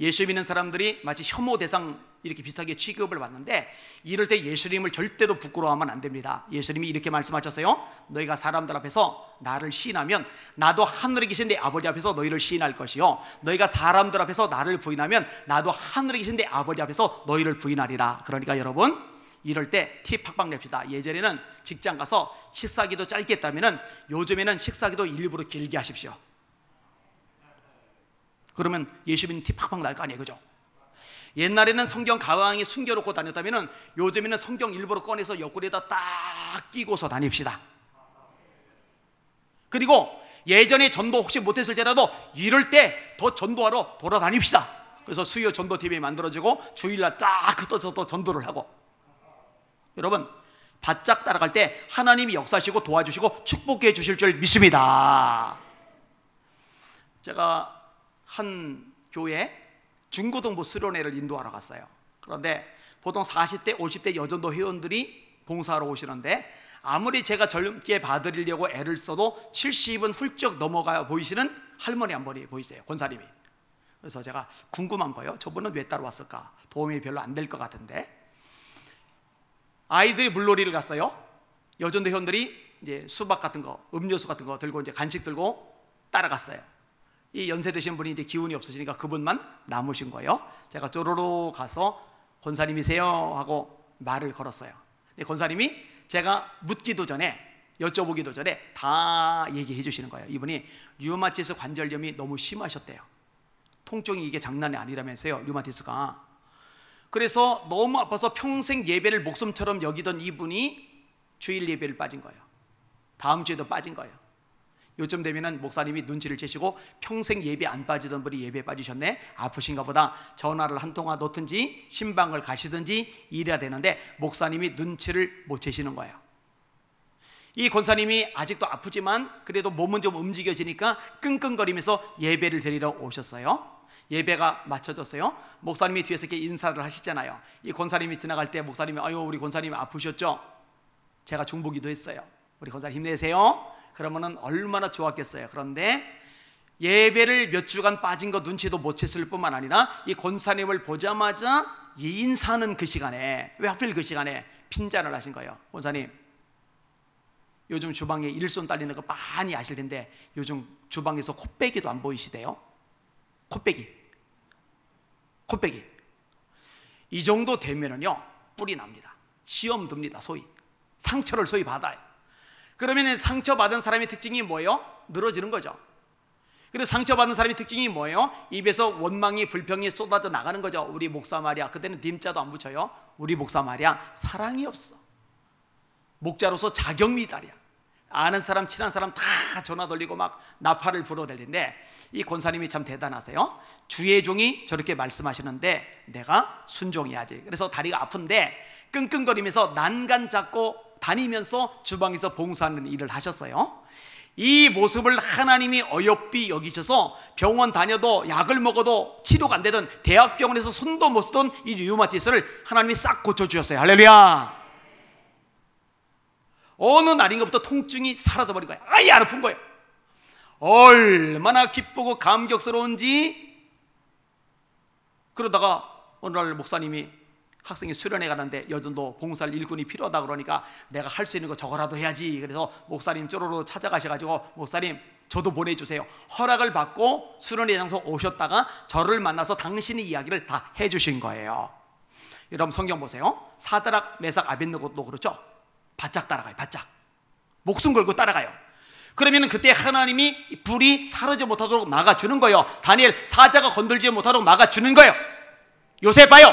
예수 믿는 사람들이 마치 혐오 대상 이렇게 비슷하게 취급을 받는데, 이럴 때 예수님을 절대로 부끄러워하면 안 됩니다. 예수님이 이렇게 말씀하셨어요. 너희가 사람들 앞에서 나를 시인하면 나도 하늘에 계신 내 아버지 앞에서 너희를 시인할 것이요, 너희가 사람들 앞에서 나를 부인하면 나도 하늘에 계신 내 아버지 앞에서 너희를 부인하리라. 그러니까 여러분, 이럴 때 팁 팍팍 냅시다. 예전에는 직장 가서 식사기도 짧게 했다면 요즘에는 식사기도 일부러 길게 하십시오. 그러면 예수 믿는 팁 팍팍 날 거 아니에요, 그죠? 옛날에는 성경 가방에 숨겨놓고 다녔다면 요즘에는 성경 일부러 꺼내서 옆구리에다 딱 끼고서 다닙시다. 그리고 예전에 전도 혹시 못했을지라도 이럴 때 더 전도하러 돌아다닙시다. 그래서 수요 전도팀이 만들어지고 주일날 딱 흩어져서 또 전도를 하고. 여러분, 바짝 따라갈 때 하나님이 역사하시고 도와주시고 축복해 주실 줄 믿습니다. 제가 한 교회 중고등부 수련회를 인도하러 갔어요. 그런데 보통 40대 50대 여전도 회원들이 봉사하러 오시는데, 아무리 제가 젊게 봐드리려고 애를 써도 70은 훌쩍 넘어가 보이시는 할머니 한 분이 보이세요, 권사님이. 그래서 제가 궁금한 거예요. 저분은 왜 따라왔을까? 도움이 별로 안 될 것 같은데. 아이들이 물놀이를 갔어요. 여전도 회원들이 이제 수박 같은 거, 음료수 같은 거 들고 이제 간식 들고 따라갔어요. 이 연세 드신 분이 이제 기운이 없으시니까 그분만 남으신 거예요. 제가 쪼로로 가서 권사님이세요 하고 말을 걸었어요. 근데 권사님이 제가 묻기도 전에, 여쭤보기도 전에 다 얘기해 주시는 거예요. 이분이 류마티스 관절염이 너무 심하셨대요. 통증이 이게 장난이 아니라면서요, 류마티스가. 그래서 너무 아파서 평생 예배를 목숨처럼 여기던 이분이 주일 예배를 빠진 거예요. 다음 주에도 빠진 거예요. 요즘 되면은 목사님이 눈치를 채시고, 평생 예배 안 빠지던 분이 예배 빠지셨네, 아프신가 보다, 전화를 한 통화 놓든지 신방을 가시든지 이래야 되는데 목사님이 눈치를 못 채시는 거예요. 이 권사님이 아직도 아프지만 그래도 몸은 좀 움직여지니까 끙끙거리면서 예배를 드리러 오셨어요. 예배가 마쳐졌어요. 목사님이 뒤에서 이렇게 인사를 하시잖아요. 이 권사님이 지나갈 때 목사님이 아유, 우리 권사님이 아프셨죠? 제가 중보기도 했어요. 우리 권사님 힘내세요. 그러면은 얼마나 좋았겠어요. 그런데 예배를 몇 주간 빠진 거 눈치도 못 챘을 뿐만 아니라 이 권사님을 보자마자 인사하는 그 시간에, 왜 하필 그 시간에 핀잔을 하신 거예요. 권사님, 요즘 주방에 일손 딸리는 거 많이 아실 텐데 요즘 주방에서 코빼기도 안 보이시대요. 코빼기. 이 정도 되면은요, 뿔이 납니다. 시험 듭니다. 소위 상처를 소위 받아요. 그러면 상처받은 사람의 특징이 뭐예요? 늘어지는 거죠. 그리고 상처받은 사람의 특징이 뭐예요? 입에서 원망이, 불평이 쏟아져 나가는 거죠. 우리 목사 말이야. 그때는 님자도 안 붙여요. 우리 목사 말이야, 사랑이 없어. 목자로서 자격미달이야. 아는 사람, 친한 사람 다 전화 돌리고 막 나팔을 불어댈 텐데, 이 권사님이 참 대단하세요. 주의 종이 저렇게 말씀하시는데 내가 순종해야지. 그래서 다리가 아픈데 끙끙거리면서 난간 잡고 다니면서 주방에서 봉사하는 일을 하셨어요. 이 모습을 하나님이 어여삐 여기셔서 병원 다녀도 약을 먹어도 치료가 안 되던, 대학병원에서 손도 못 쓰던 이 류마티스를 하나님이 싹 고쳐주셨어요. 할렐루야. 어느 날인가부터 통증이 사라져버린 거예요. 아예 안 아픈 거예요. 얼마나 기쁘고 감격스러운지. 그러다가 어느 날 목사님이 학생이 수련회 가는데 여전도 봉사할 일꾼이 필요하다 그러니까 내가 할 수 있는 거 저거라도 해야지. 그래서 목사님 쪼로로 찾아가셔가지고, 목사님 저도 보내주세요. 허락을 받고 수련회 장소 오셨다가 저를 만나서 당신의 이야기를 다 해주신 거예요. 여러분 성경 보세요. 사드락, 메삭, 아벳느고도 그렇죠. 바짝 따라가요. 바짝 목숨 걸고 따라가요. 그러면 그때 하나님이 불이 사르지 못하도록 막아주는 거예요. 다니엘, 사자가 건들지 못하도록 막아주는 거예요. 요셉 봐요,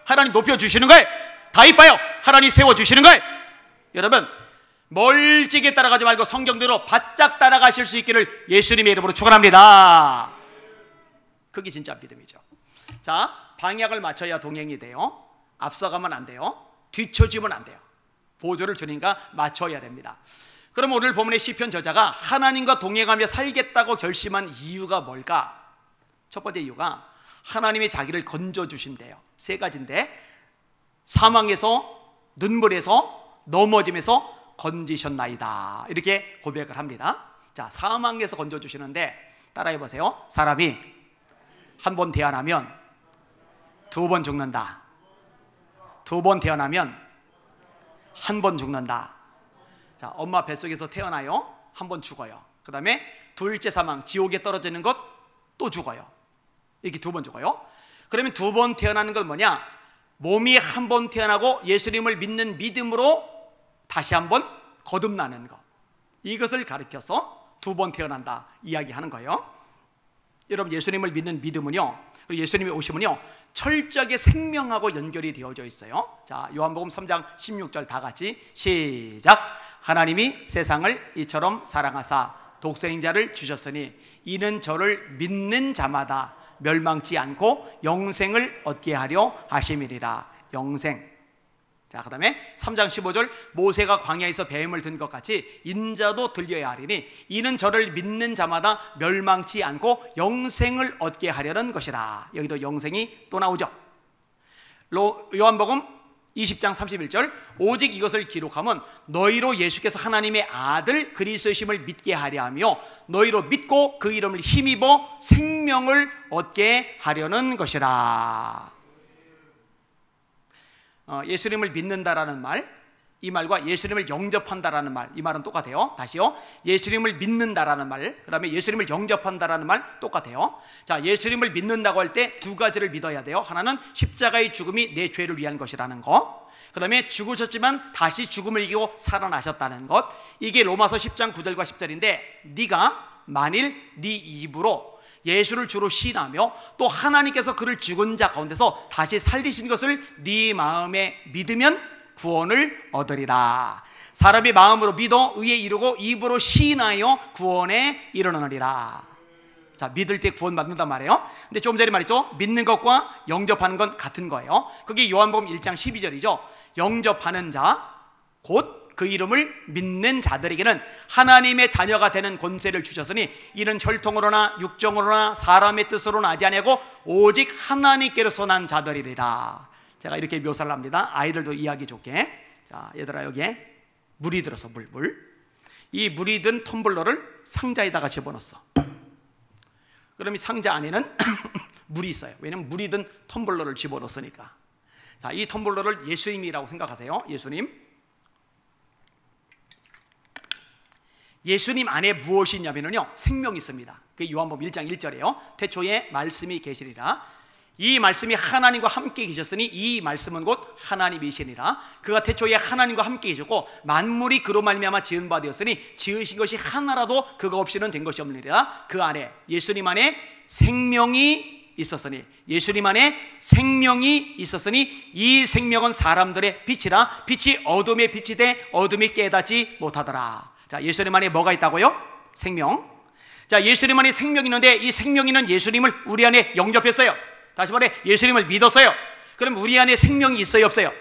하나님 높여주시는 거예요. 다윗 봐요, 하나님 세워주시는 거예요. 여러분 멀찍이 따라가지 말고 성경대로 바짝 따라가실 수 있기를 예수님의 이름으로 축원합니다. 그게 진짜 믿음이죠. 자, 방향을 맞춰야 동행이 돼요. 앞서가면 안 돼요. 뒤처지면 안 돼요. 보조를 주니까 맞춰야 됩니다. 그럼 오늘 본문의 시편 저자가 하나님과 동행하며 살겠다고 결심한 이유가 뭘까? 첫 번째 이유가 하나님이 자기를 건져주신대요. 세 가지인데, 사망에서, 눈물에서, 넘어짐에서 건지셨나이다, 이렇게 고백을 합니다. 자, 사망에서 건져주시는데 따라해보세요. 사람이 한 번 태어나면 두 번 죽는다. 두 번 태어나면 한 번 죽는다. 자, 엄마 뱃속에서 태어나요. 한 번 죽어요. 그 다음에 둘째 사망, 지옥에 떨어지는 것, 또 죽어요. 이렇게 두 번 죽어요. 그러면 두 번 태어나는 건 뭐냐? 몸이 한 번 태어나고 예수님을 믿는 믿음으로 다시 한 번 거듭나는 것, 이것을 가르쳐서 두 번 태어난다 이야기하는 거예요. 여러분, 예수님을 믿는 믿음은요, 그리고 예수님이 오시면요, 철저하게 생명하고 연결이 되어져 있어요. 자, 요한복음 3장 16절 다 같이 시작. 하나님이 세상을 이처럼 사랑하사 독생자를 주셨으니 이는 저를 믿는 자마다 멸망치 않고 영생을 얻게 하려 하심이리라. 영생. 자, 그 다음에 3장 15절 모세가 광야에서 뱀을 든 것 같이 인자도 들려야 하리니 이는 저를 믿는 자마다 멸망치 않고 영생을 얻게 하려는 것이라. 여기도 영생이 또 나오죠. 요한복음 20장 31절 오직 이것을 기록하면 너희로 예수께서 하나님의 아들 그리스도이심을 믿게 하려 하며 너희로 믿고 그 이름을 힘입어 생명을 얻게 하려는 것이라. 예수님을 믿는다라는 말, 이 말과 예수님을 영접한다라는 말, 이 말은 똑같아요. 다시요. 예수님을 믿는다라는 말, 그 다음에 예수님을 영접한다라는 말 똑같아요. 자, 예수님을 믿는다고 할 때 두 가지를 믿어야 돼요. 하나는 십자가의 죽음이 내 죄를 위한 것이라는 것, 그 다음에 죽으셨지만 다시 죽음을 이기고 살아나셨다는 것. 이게 로마서 10장 9절과 10절인데 네가 만일 네 입으로 예수를 주로 시인하며 또 하나님께서 그를 죽은 자 가운데서 다시 살리신 것을 네 마음에 믿으면 구원을 얻으리라. 사람이 마음으로 믿어 의에 이르고 입으로 시인하여 구원에 이르느니라. 자, 믿을 때 구원 받는단 말이에요. 근데 조금 전에 말했죠, 믿는 것과 영접하는 건 같은 거예요. 그게 요한복음 1장 12절이죠 영접하는 자 곧 그 이름을 믿는 자들에게는 하나님의 자녀가 되는 권세를 주셨으니 이는 혈통으로나 육정으로나 사람의 뜻으로는 하지 아니하고 오직 하나님께로서 난 자들이리라. 제가 이렇게 묘사를 합니다. 아이들도 이해하기 좋게. 자, 얘들아, 여기에 물이 들어서 물. 이 물이 든 텀블러를 상자에다가 집어넣었어. 그럼 이 상자 안에는 물이 있어요. 왜냐면 물이 든 텀블러를 집어넣었으니까. 자, 이 텀블러를 예수님이라고 생각하세요. 예수님 안에 무엇이 있냐면요, 생명이 있습니다. 그게 요한복음 1장 1절이에요 태초에 말씀이 계시리라. 이 말씀이 하나님과 함께 계셨으니 이 말씀은 곧 하나님이시니라. 그가 태초에 하나님과 함께 계셨고 만물이 그로 말미암아 지은 바 되었으니 지으신 것이 하나라도 그가 없이는 된 것이 없느니라. 그 안에 예수님 안에 생명이 있었으니 예수님 안에 생명이 있었으니 이 생명은 사람들의 빛이라. 빛이 어둠에 빛이 돼 어둠이 깨닫지 못하더라. 자, 예수님 안에 뭐가 있다고요? 생명. 자, 예수님 안에 생명이 있는데 이 생명이 있는 예수님을 우리 안에 영접했어요. 다시 말해 예수님을 믿었어요. 그럼 우리 안에 생명이 있어요, 없어요?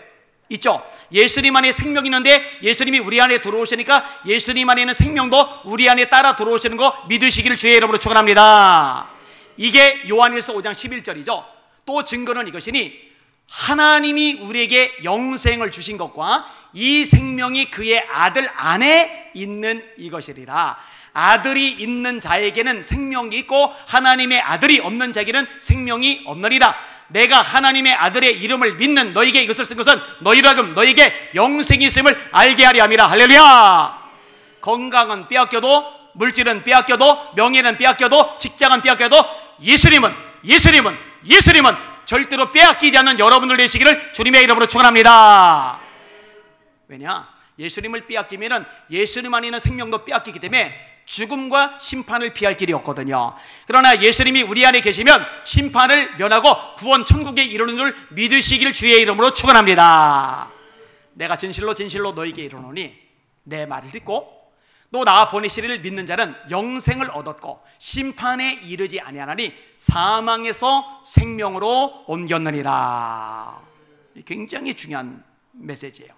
있죠. 예수님 안에 생명이 있는데 예수님이 우리 안에 들어오시니까 예수님 안에 있는 생명도 우리 안에 따라 들어오시는 거 믿으시기를 주의 이름으로 축원합니다. 이게 요한일서 5장 11절이죠 또 증거는 이것이니 하나님이 우리에게 영생을 주신 것과 이 생명이 그의 아들 안에 있는 이것이리라. 아들이 있는 자에게는 생명이 있고 하나님의 아들이 없는 자에게는 생명이 없느니라. 내가 하나님의 아들의 이름을 믿는 너에게 이것을 쓴 것은 너희로 하여금 너에게 영생이 있음을 알게 하려 함이라. 할렐루야. 건강은 빼앗겨도 물질은 빼앗겨도 명예는 빼앗겨도 직장은 빼앗겨도 예수님은 절대로 빼앗기지 않는 여러분들 되시기를 주님의 이름으로 축원합니다. 왜냐? 예수님을 빼앗기면은 예수님 안에 있는 생명도 빼앗기기 때문에 죽음과 심판을 피할 길이 없거든요. 그러나 예수님이 우리 안에 계시면 심판을 면하고 구원 천국에 이르는 줄 믿으시기를 주의 이름으로 축원합니다. 내가 진실로 너에게 이르노니 내 말을 듣고 또 나 보내시리를 믿는 자는 영생을 얻었고 심판에 이르지 아니하나니 사망에서 생명으로 옮겼느니라. 굉장히 중요한 메시지예요.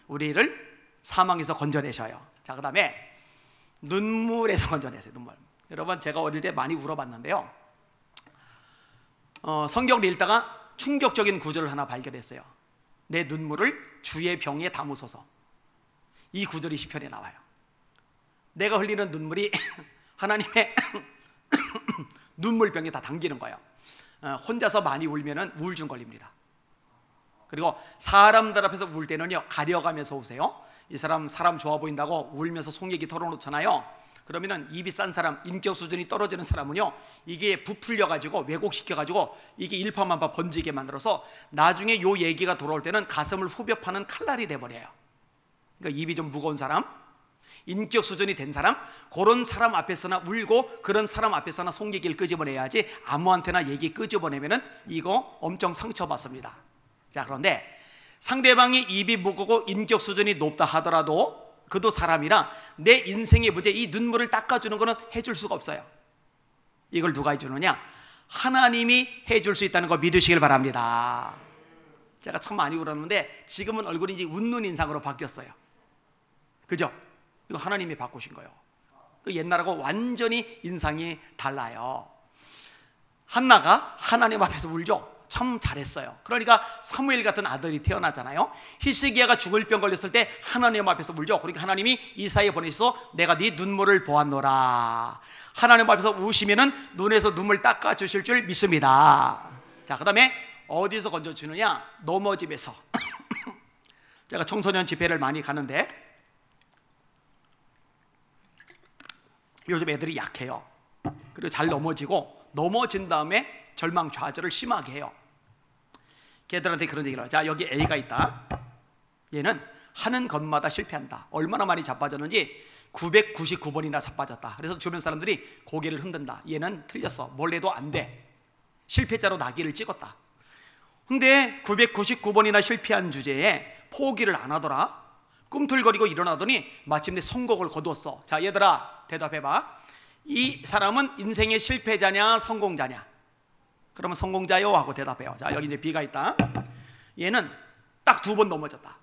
우리를 사망에서 건져내셔요. 자, 그 다음에 눈물에서 건져내세요. 눈물. 여러분, 제가 어릴 때 많이 울어봤는데요, 성경을 읽다가 충격적인 구절을 하나 발견했어요. 내 눈물을 주의 병에 담으소서. 이 구절이 시편에 나와요. 내가 흘리는 눈물이 하나님의 눈물병에 다 담기는 거예요. 혼자서 많이 울면은 우울증 걸립니다. 그리고 사람들 앞에서 울 때는요, 가려가면서 우세요. 이 사람 좋아 보인다고 울면서 속 얘기 털어놓잖아요. 그러면은 입이 싼 사람, 인격 수준이 떨어지는 사람은요, 이게 부풀려가지고 왜곡시켜가지고 이게 일파만파 번지게 만들어서 나중에 요 얘기가 돌아올 때는 가슴을 후벼 파는 칼날이 돼버려요. 그러니까 입이 좀 무거운 사람, 인격 수준이 된 사람, 그런 사람 앞에서나 울고 그런 사람 앞에서나 속 얘기를 끄집어내야지 아무한테나 얘기 끄집어내면은 이거 엄청 상처받습니다. 자, 그런데 상대방이 입이 무겁고 인격 수준이 높다 하더라도 그도 사람이라 내 인생의 문제, 이 눈물을 닦아주는 거는 해줄 수가 없어요. 이걸 누가 해주느냐? 하나님이 해줄 수 있다는 거 믿으시길 바랍니다. 제가 참 많이 울었는데 지금은 얼굴이 이제 웃는 인상으로 바뀌었어요. 그죠? 이거 하나님이 바꾸신 거예요. 그 옛날하고 완전히 인상이 달라요. 한나가 하나님 앞에서 울죠. 참 잘했어요. 그러니까 사무엘 같은 아들이 태어나잖아요. 히스기야가 죽을 병 걸렸을 때 하나님 앞에서 울죠. 그러니까 하나님이 이사야에 보내셔서 내가 네 눈물을 보았노라. 하나님 앞에서 우시면은 눈에서 눈물 닦아 주실 줄 믿습니다. 자, 그 다음에 어디서 건져주느냐? 넘어짐에서. 제가 청소년 집회를 많이 가는데 요즘 애들이 약해요. 그리고 잘 넘어진 다음에 절망 좌절을 심하게 해요. 걔들한테 그런 얘기를 해요. 자, 여기 A가 있다. 얘는 하는 것마다 실패한다. 얼마나 많이 자빠졌는지 999번이나 자빠졌다. 그래서 주변 사람들이 고개를 흔든다. 얘는 틀렸어. 뭘 해도 안 돼. 실패자로 낙이를 찍었다. 근데 999번이나 실패한 주제에 포기를 안 하더라. 꿈틀거리고 일어나더니 마침내 성공을 거두었어. 자, 얘들아 대답해봐. 이 사람은 인생의 실패자냐 성공자냐? 그러면 성공자요 하고 대답해요. 자, 여기 이제 B가 있다. 얘는 딱 2번 넘어졌다.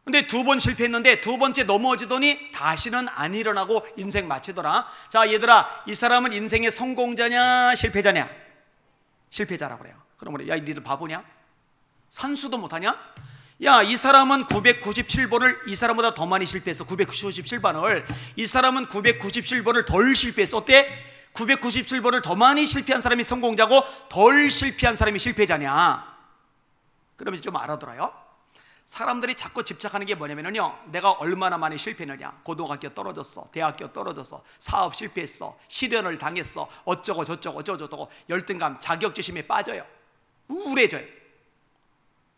근데 2번 실패했는데 두 번째 넘어지더니 다시는 안 일어나고 인생 마치더라. 자, 얘들아, 이 사람은 인생의 성공자냐 실패자냐? 실패자라고 그래요. 그럼 그래, 야, 니들 바보냐? 산수도 못하냐? 야, 이 사람은 997번을 이 사람보다 더 많이 실패했어. 997번을. 이 사람은 997번을 덜 실패했어. 어때? 997번을 더 많이 실패한 사람이 성공자고 덜 실패한 사람이 실패자냐? 그러면 좀 알아들어요. 사람들이 자꾸 집착하는 게 뭐냐면요, 내가 얼마나 많이 실패했느냐. 고등학교 떨어졌어, 대학교 떨어졌어, 사업 실패했어, 실현을 당했어, 어쩌고 저쩌고 어쩌고 열등감, 자격지심에 빠져요. 우울해져요.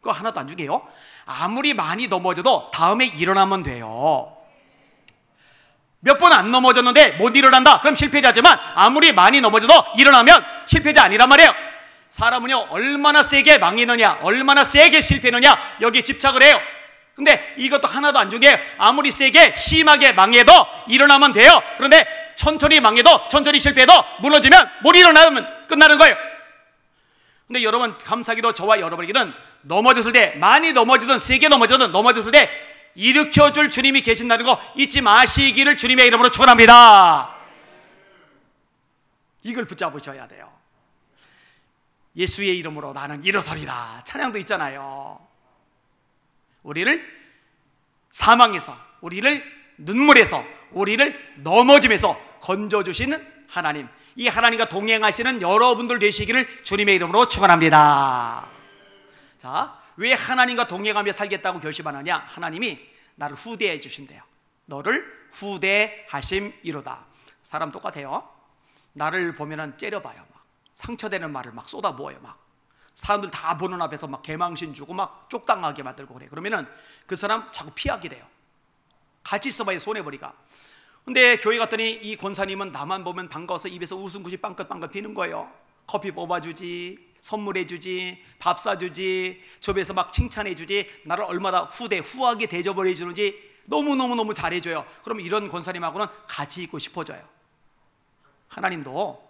그거 하나도 안 중요해요. 아무리 많이 넘어져도 다음에 일어나면 돼요. 몇 번 안 넘어졌는데 못 일어난다, 그럼 실패자지만 아무리 많이 넘어져도 일어나면 실패자 아니란 말이에요. 사람은요, 얼마나 세게 망했느냐, 얼마나 세게 실패했느냐, 여기에 집착을 해요. 근데 이것도 하나도 안 중요해요. 아무리 세게 심하게 망해도 일어나면 돼요. 그런데 천천히 망해도, 천천히 실패해도 무너지면 못 일어나면 끝나는 거예요. 근데 여러분, 감사하게도 저와 여러분에게는 넘어졌을 때, 많이 넘어지든 세게 넘어졌을 때 일으켜줄 주님이 계신다는 거 잊지 마시기를 주님의 이름으로 축원합니다. 이걸 붙잡으셔야 돼요. 예수의 이름으로 나는 일어서리라, 찬양도 있잖아요. 우리를 사망에서, 우리를 눈물에서, 우리를 넘어짐에서 건져주시는 하나님, 이 하나님과 동행하시는 여러분들 되시기를 주님의 이름으로 축원합니다. 자, 왜 하나님과 동행하며 살겠다고 결심하느냐? 하나님이 나를 후대해 주신대요. 너를 후대하심이로다. 사람 똑같아요. 나를 보면은 째려봐요. 막 상처되는 말을 막 쏟아부어요. 막 사람들 다 보는 앞에서 막 개망신 주고 막 쪽당하게 만들고 그래. 그러면은 그 사람 자꾸 피하게 돼요. 같이 있어봐야 손해보니까. 근데 교회 갔더니 이 권사님은 나만 보면 반가워서 입에서 웃음굿이 빵긋빵긋 피는 거예요. 커피 뽑아주지, 선물해주지, 밥 사주지, 집에서 막 칭찬해주지, 나를 얼마나 후하게 대접해주는지 너무너무 잘해줘요. 그럼 이런 권사님하고는 같이 있고 싶어져요. 하나님도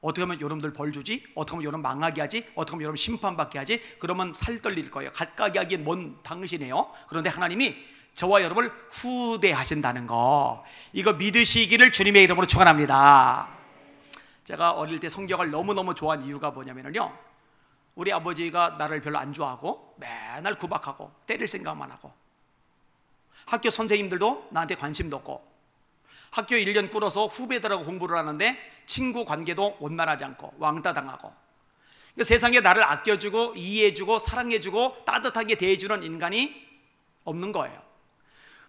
어떻게 하면 여러분들 벌 주지? 어떻게 하면 여러분 망하게 하지? 어떻게 하면 여러분 심판받게 하지? 그러면 살 떨릴 거예요. 각각이 하기엔 뭔 당신이에요. 그런데 하나님이 저와 여러분을 후대하신다는 거, 이거 믿으시기를 주님의 이름으로 축원합니다. 제가 어릴 때 성경을 너무너무 좋아한 이유가 뭐냐면요, 우리 아버지가 나를 별로 안 좋아하고 맨날 구박하고 때릴 생각만 하고, 학교 선생님들도 나한테 관심도 없고, 학교 1년 꿇어서 후배들하고 공부를 하는데 친구 관계도 원만하지 않고 왕따 당하고, 그러니까 세상에 나를 아껴주고 이해해주고 사랑해주고 따뜻하게 대해주는 인간이 없는 거예요.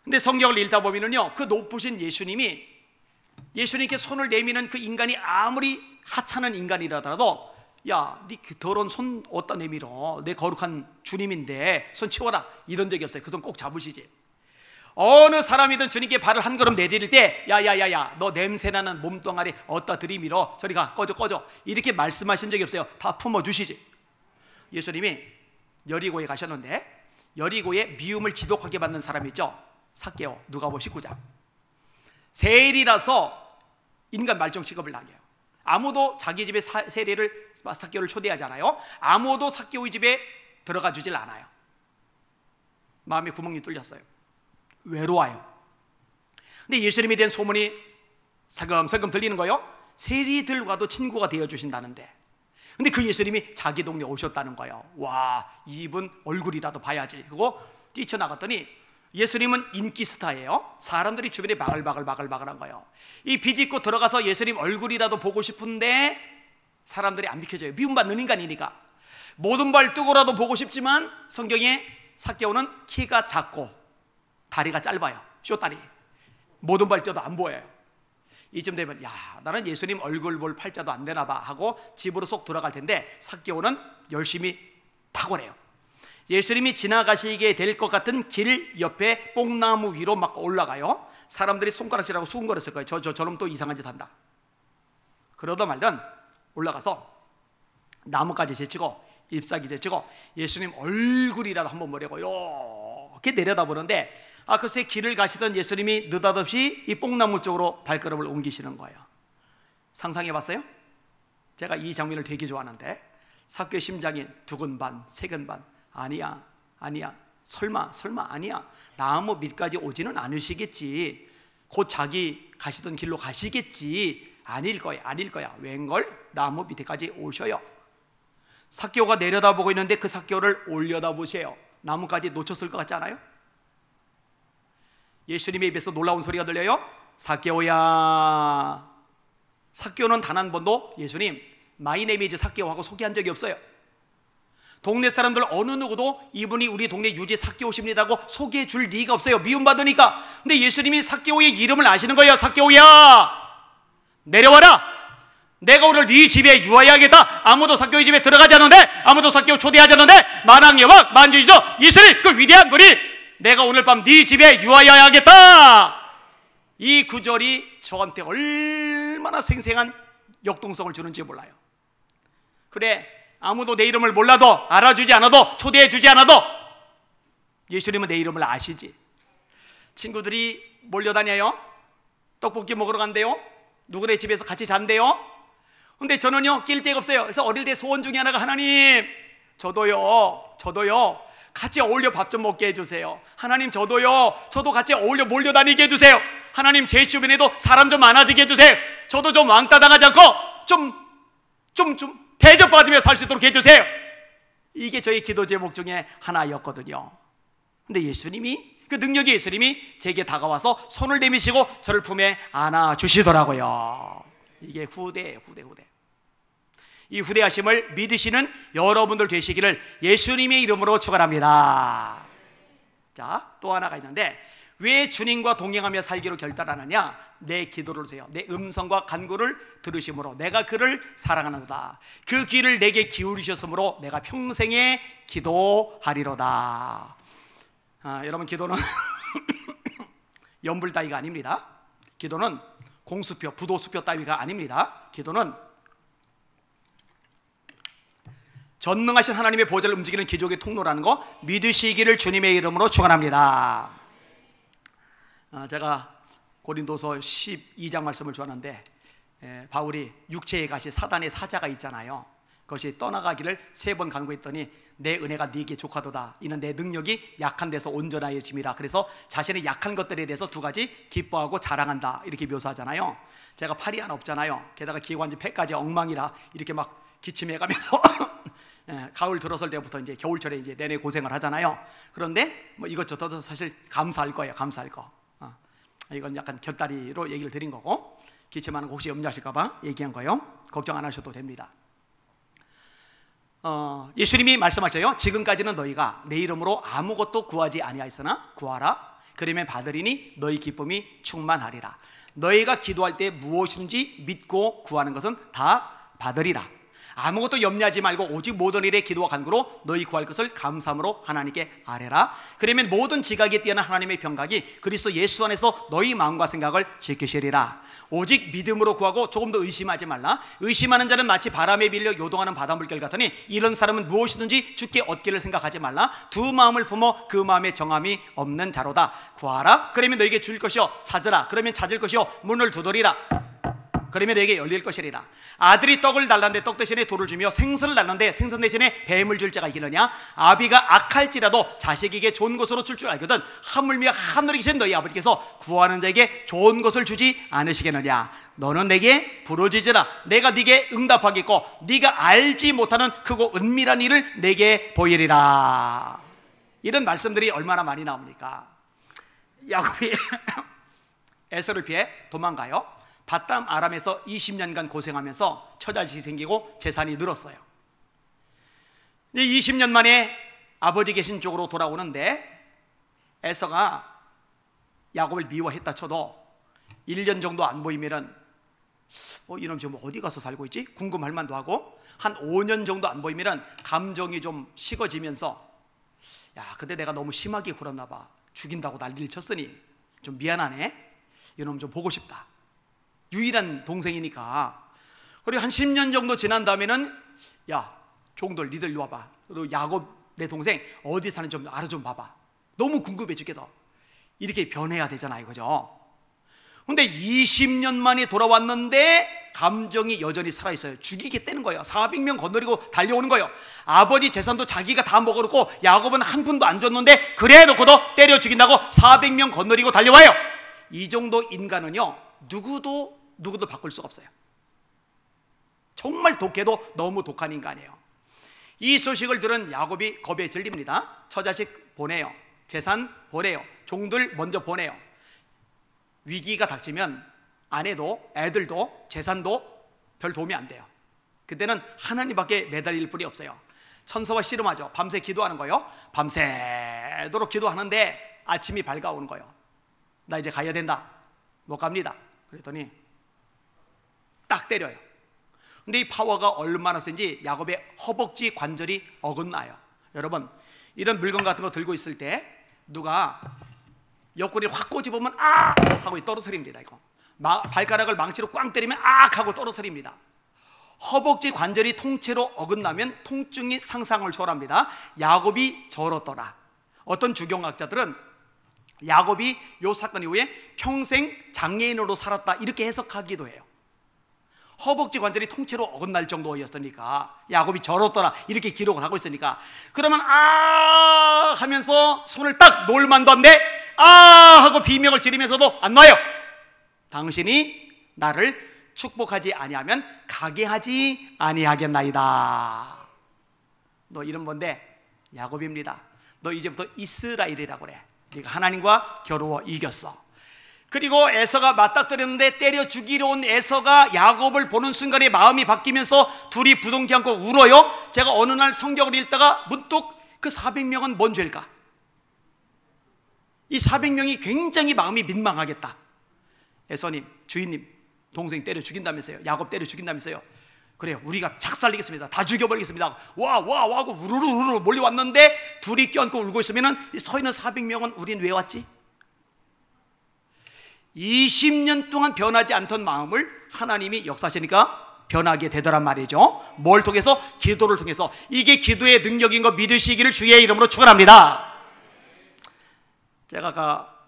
근데 성경을 읽다 보면은요, 그 높으신 예수님께 손을 내미는 그 인간이 아무리 하찮은 인간이라더라도, 야, 네 그 더러운 손 어디다 내밀어, 내 거룩한 주님인데 손 치워라, 이런 적이 없어요. 그 손 꼭 잡으시지. 어느 사람이든 주님께 발을 한 걸음 내디딜 때, 야야야야, 너 냄새나는 몸뚱아리 어디다 들이밀어, 저리 가, 꺼져, 이렇게 말씀하신 적이 없어요. 다 품어주시지. 예수님이 여리고에 가셨는데, 여리고에 미움을 지독하게 받는 사람이 있죠. 삭개오, 누가복음 19장. 세일이라서 인간 말종 취급을 당해요. 아무도 자기 집에 세리를, 삭개오를 초대하지 않아요. 아무도 삭개오의 집에 들어가 주질 않아요. 마음에 구멍이 뚫렸어요. 외로워요. 근데 예수님에 대한 소문이 살금살금 들리는 거예요. 세리들과도 친구가 되어주신다는데, 근데 그 예수님이 자기 동네에 오셨다는 거예요. 와, 이분 얼굴이라도 봐야지. 그거 뛰쳐나갔더니 예수님은 인기 스타예요. 사람들이 주변에 바글바글한 거예요. 이 비집고 들어가서 예수님 얼굴이라도 보고 싶은데 사람들이 안 비켜줘요. 미움받는 인간이니까. 모든 발 뜨고라도 보고 싶지만 성경에 삭개오는 키가 작고 다리가 짧아요. 쇼다리. 모든 발 뛰어도 안 보여요. 이쯤 되면, 야, 나는 예수님 얼굴 볼 팔자도 안 되나 봐 하고 집으로 쏙 들어갈 텐데, 삭개오는 열심히 탁월해요. 예수님이 지나가시게 될 것 같은 길 옆에 뽕나무 위로 막 올라가요. 사람들이 손가락질하고 수군거렸을 거예요. 저놈 또 이상한 짓 한다. 그러다 말든 올라가서 나무까지 제치고 잎사귀 제치고 예수님 얼굴이라도 한번 보려고 이렇게 내려다보는데, 글쎄 길을 가시던 예수님이 느닷없이 이 뽕나무 쪽으로 발걸음을 옮기시는 거예요. 상상해 봤어요? 제가 이 장면을 되게 좋아하는데, 삭개오의 심장이 두근반 세근반. 아니야, 설마 아니야, 나무 밑까지 오지는 않으시겠지, 곧 자기 가시던 길로 가시겠지. 아닐 거야. 웬걸 나무 밑에까지 오셔요. 삭개오가 내려다보고 있는데 그 삭개오를 올려다보세요. 나무까지 놓쳤을 것 같지 않아요? 예수님의 입에서 놀라운 소리가 들려요. 삭개오야. 삭개오는 단 한 번도 예수님 마이 네임 이즈 삭개오하고 소개한 적이 없어요. 동네 사람들 어느 누구도 이분이 우리 동네 유지 삭개오십니다고 소개해 줄 리가 없어요. 미움받으니까. 근데 예수님이 삭개오의 이름을 아시는 거예요. 삭개오야, 내려와라. 내가 오늘 네 집에 유하여야겠다. 아무도 삭개오의 집에 들어가지 않는데, 아무도 삭개오 초대하지 않는데, 만왕의 왕 만주이죠 이스라엘 그 위대한 분이 내가 오늘 밤 네 집에 유하여야겠다. 이 구절이 저한테 얼마나 생생한 역동성을 주는지 몰라요. 그래, 아무도 내 이름을 몰라도, 알아주지 않아도, 초대해 주지 않아도 예수님은 내 이름을 아시지. 친구들이 몰려다녀요. 떡볶이 먹으러 간대요. 누구네 집에서 같이 잔대요. 근데 저는요, 낄 데가 없어요. 그래서 어릴 때 소원 중에 하나가, 하나님 저도요 같이 어울려 밥 좀 먹게 해주세요. 하나님 저도 같이 어울려 몰려다니게 해주세요. 하나님 제 주변에도 사람 좀 많아지게 해주세요. 저도 좀 왕따 당하지 않고 좀 대접받으며 살 수 있도록 해주세요. 이게 저희 기도 제목 중에 하나였거든요. 근데 예수님이, 그 능력의 예수님이 제게 다가와서 손을 내미시고 저를 품에 안아주시더라고요. 이게 후대예요. 후대. 이 후대하심을 믿으시는 여러분들 되시기를 예수님의 이름으로 축원합니다. 자, 또 하나가 있는데, 왜 주님과 동행하며 살기로 결단하느냐? 내 기도를 세요. 내 음성과 간구를 들으심으로 내가 그를 사랑하는도다. 그 귀를 내게 기울이셨으므로 내가 평생에 기도하리로다. 여러분, 기도는 연불 따위가 아닙니다. 기도는 공수표, 부도수표 따위가 아닙니다. 기도는 전능하신 하나님의 보좌를 움직이는 기적의 통로라는 거 믿으시기를 주님의 이름으로 축원합니다. 제가 고린도서 12장 말씀을 좋아하는데, 바울이 육체에 가시 사단의 사자가 있잖아요. 그것이 떠나가기를 3번 간구했더니 내 은혜가 네게 족하도다. 이는 내 능력이 약한 데서 온전하여짐이라. 그래서 자신의 약한 것들에 대해서 2가지 기뻐하고 자랑한다 이렇게 묘사하잖아요. 제가 팔이 하나 없잖아요. 게다가 기관지 폐까지 엉망이라 이렇게 막 기침해가면서 가을 들어설 때부터 이제 겨울철에 이제 내내 고생을 하잖아요. 그런데 뭐 이것저것 사실 감사할 거예요. 감사할 거. 이건 약간 곁다리로 얘기를 드린 거고, 기침하는 거 혹시 염려하실까봐 얘기한 거예요. 걱정 안 하셔도 됩니다. 예수님이 말씀하셔요. 지금까지는 너희가 내 이름으로 아무것도 구하지 아니하였으나 구하라. 그러면 받으리니 너희 기쁨이 충만하리라. 너희가 기도할 때 무엇인지 믿고 구하는 것은 다 받으리라. 아무것도 염려하지 말고 오직 모든 일에 기도와 간구로 너희 구할 것을 감사함으로 하나님께 아뢰라. 그러면 모든 지각에 뛰어난 하나님의 평강이 그리스도 예수 안에서 너희 마음과 생각을 지키시리라. 오직 믿음으로 구하고 조금 더 의심하지 말라. 의심하는 자는 마치 바람에 밀려 요동하는 바닷물결 같으니 이런 사람은 무엇이든지 주께 얻기를 생각하지 말라. 두 마음을 품어 그 마음에 정함이 없는 자로다. 구하라. 그러면 너에게 줄 것이요. 찾으라. 그러면 찾을 것이요. 문을 두드리라. 그러면 너에게 열릴 것이리라. 아들이 떡을 달라는데 떡 대신에 돌을 주며 생선을 달라는데 생선 대신에 뱀을 줄 자가 있느냐? 아비가 악할지라도 자식에게 좋은 것으로 줄 알거든 하물며 하늘에 계신 너희 아버지께서 구하는 자에게 좋은 것을 주지 않으시겠느냐? 너는 내게 부르짖으라. 내가 네게 응답하겠고 네가 알지 못하는 크고 은밀한 일을 내게 보이리라. 이런 말씀들이 얼마나 많이 나옵니까? 야곱이 에서를 피해 도망가요. 바담 아람에서 20년간 고생하면서 처자식이 생기고 재산이 늘었어요. 20년 만에 아버지 계신 쪽으로 돌아오는데 에서가 야곱을 미워했다 쳐도 1년 정도 안 보이면은 이놈 지금 어디 가서 살고 있지? 궁금할 만도 하고, 한 5년 정도 안 보이면은 감정이 좀 식어지면서 근데 내가 너무 심하게 굴었나 봐. 죽인다고 난리를 쳤으니 좀 미안하네. 이놈 좀 보고 싶다. 유일한 동생이니까. 그리고 한 10년 정도 지난 다음에는 종들 니들 이리 와봐. 그리고 야곱 내 동생 어디 사는지 좀 알아 좀 봐봐. 너무 궁금해 죽겠어. 이렇게 변해야 되잖아요, 그죠? 근데 20년 만에 돌아왔는데 감정이 여전히 살아있어요. 죽이겠다는 거예요. 400명 건드리고 달려오는 거예요. 아버지 재산도 자기가 다 먹어놓고 야곱은 한 푼도 안 줬는데 그래 놓고도 때려 죽인다고 400명 건드리고 달려와요. 이 정도 인간은요 누구도 바꿀 수가 없어요. 정말 독해도 너무 독한 인간이에요. 이 소식을 들은 야곱이 겁에 질립니다. 처자식 보내요. 재산 보내요. 종들 먼저 보내요. 위기가 닥치면 아내도 애들도 재산도 별 도움이 안 돼요. 그때는 하나님밖에 매달릴 뿐이 없어요. 천사와 씨름하죠. 밤새 기도하는 거예요. 밤새도록 기도하는데 아침이 밝아오는 거예요. 나 이제 가야 된다. 못 갑니다. 그랬더니 딱 때려요. 근데 이 파워가 얼마나 센지 야곱의 허벅지 관절이 어긋나요. 여러분, 이런 물건 같은 거 들고 있을 때 누가 옆구리를 확 꼬집으면 아! 하고 떨어뜨립니다. 이거 발가락을 망치로 꽝 때리면 아! 하고 떨어뜨립니다. 허벅지 관절이 통째로 어긋나면 통증이 상상을 초월합니다. 야곱이 저렇더라. 어떤 주경학자들은 야곱이 이 사건 이후에 평생 장애인으로 살았다 이렇게 해석하기도 해요. 허벅지 관절이 통째로 어긋날 정도였으니까 야곱이 저렇더라 이렇게 기록을 하고 있으니까, 그러면 아 하면서 손을 딱 놓을 만도 한데 아 하고 비명을 지르면서도 안 놔요. 당신이 나를 축복하지 아니하면 가게 하지 아니하겠나이다. 너 이름 뭔데? 야곱입니다. 너 이제부터 이스라엘이라고 그래. 네가 하나님과 겨루어 이겼어. 그리고 에서가 맞닥뜨렸는데 때려 죽이려 온 에서가 야곱을 보는 순간에 마음이 바뀌면서 둘이 부둥키 안고 울어요. 제가 어느 날 성경을 읽다가 문득 그 400명은 뭔 죄일까? 이 400명이 굉장히 마음이 민망하겠다. 에서님, 주인님 동생 때려 죽인다면서요. 야곱 때려 죽인다면서요. 그래요, 우리가 작살리겠습니다. 다 죽여버리겠습니다. 와 하고 우르르 몰려왔는데 둘이 껴안고 울고 있으면 서 있는 400명은 우린 왜 왔지? 20년 동안 변하지 않던 마음을 하나님이 역사하시니까 변하게 되더란 말이죠. 뭘 통해서? 기도를 통해서. 이게 기도의 능력인 거 믿으시기를 주의 이름으로 축원합니다. 제가 아까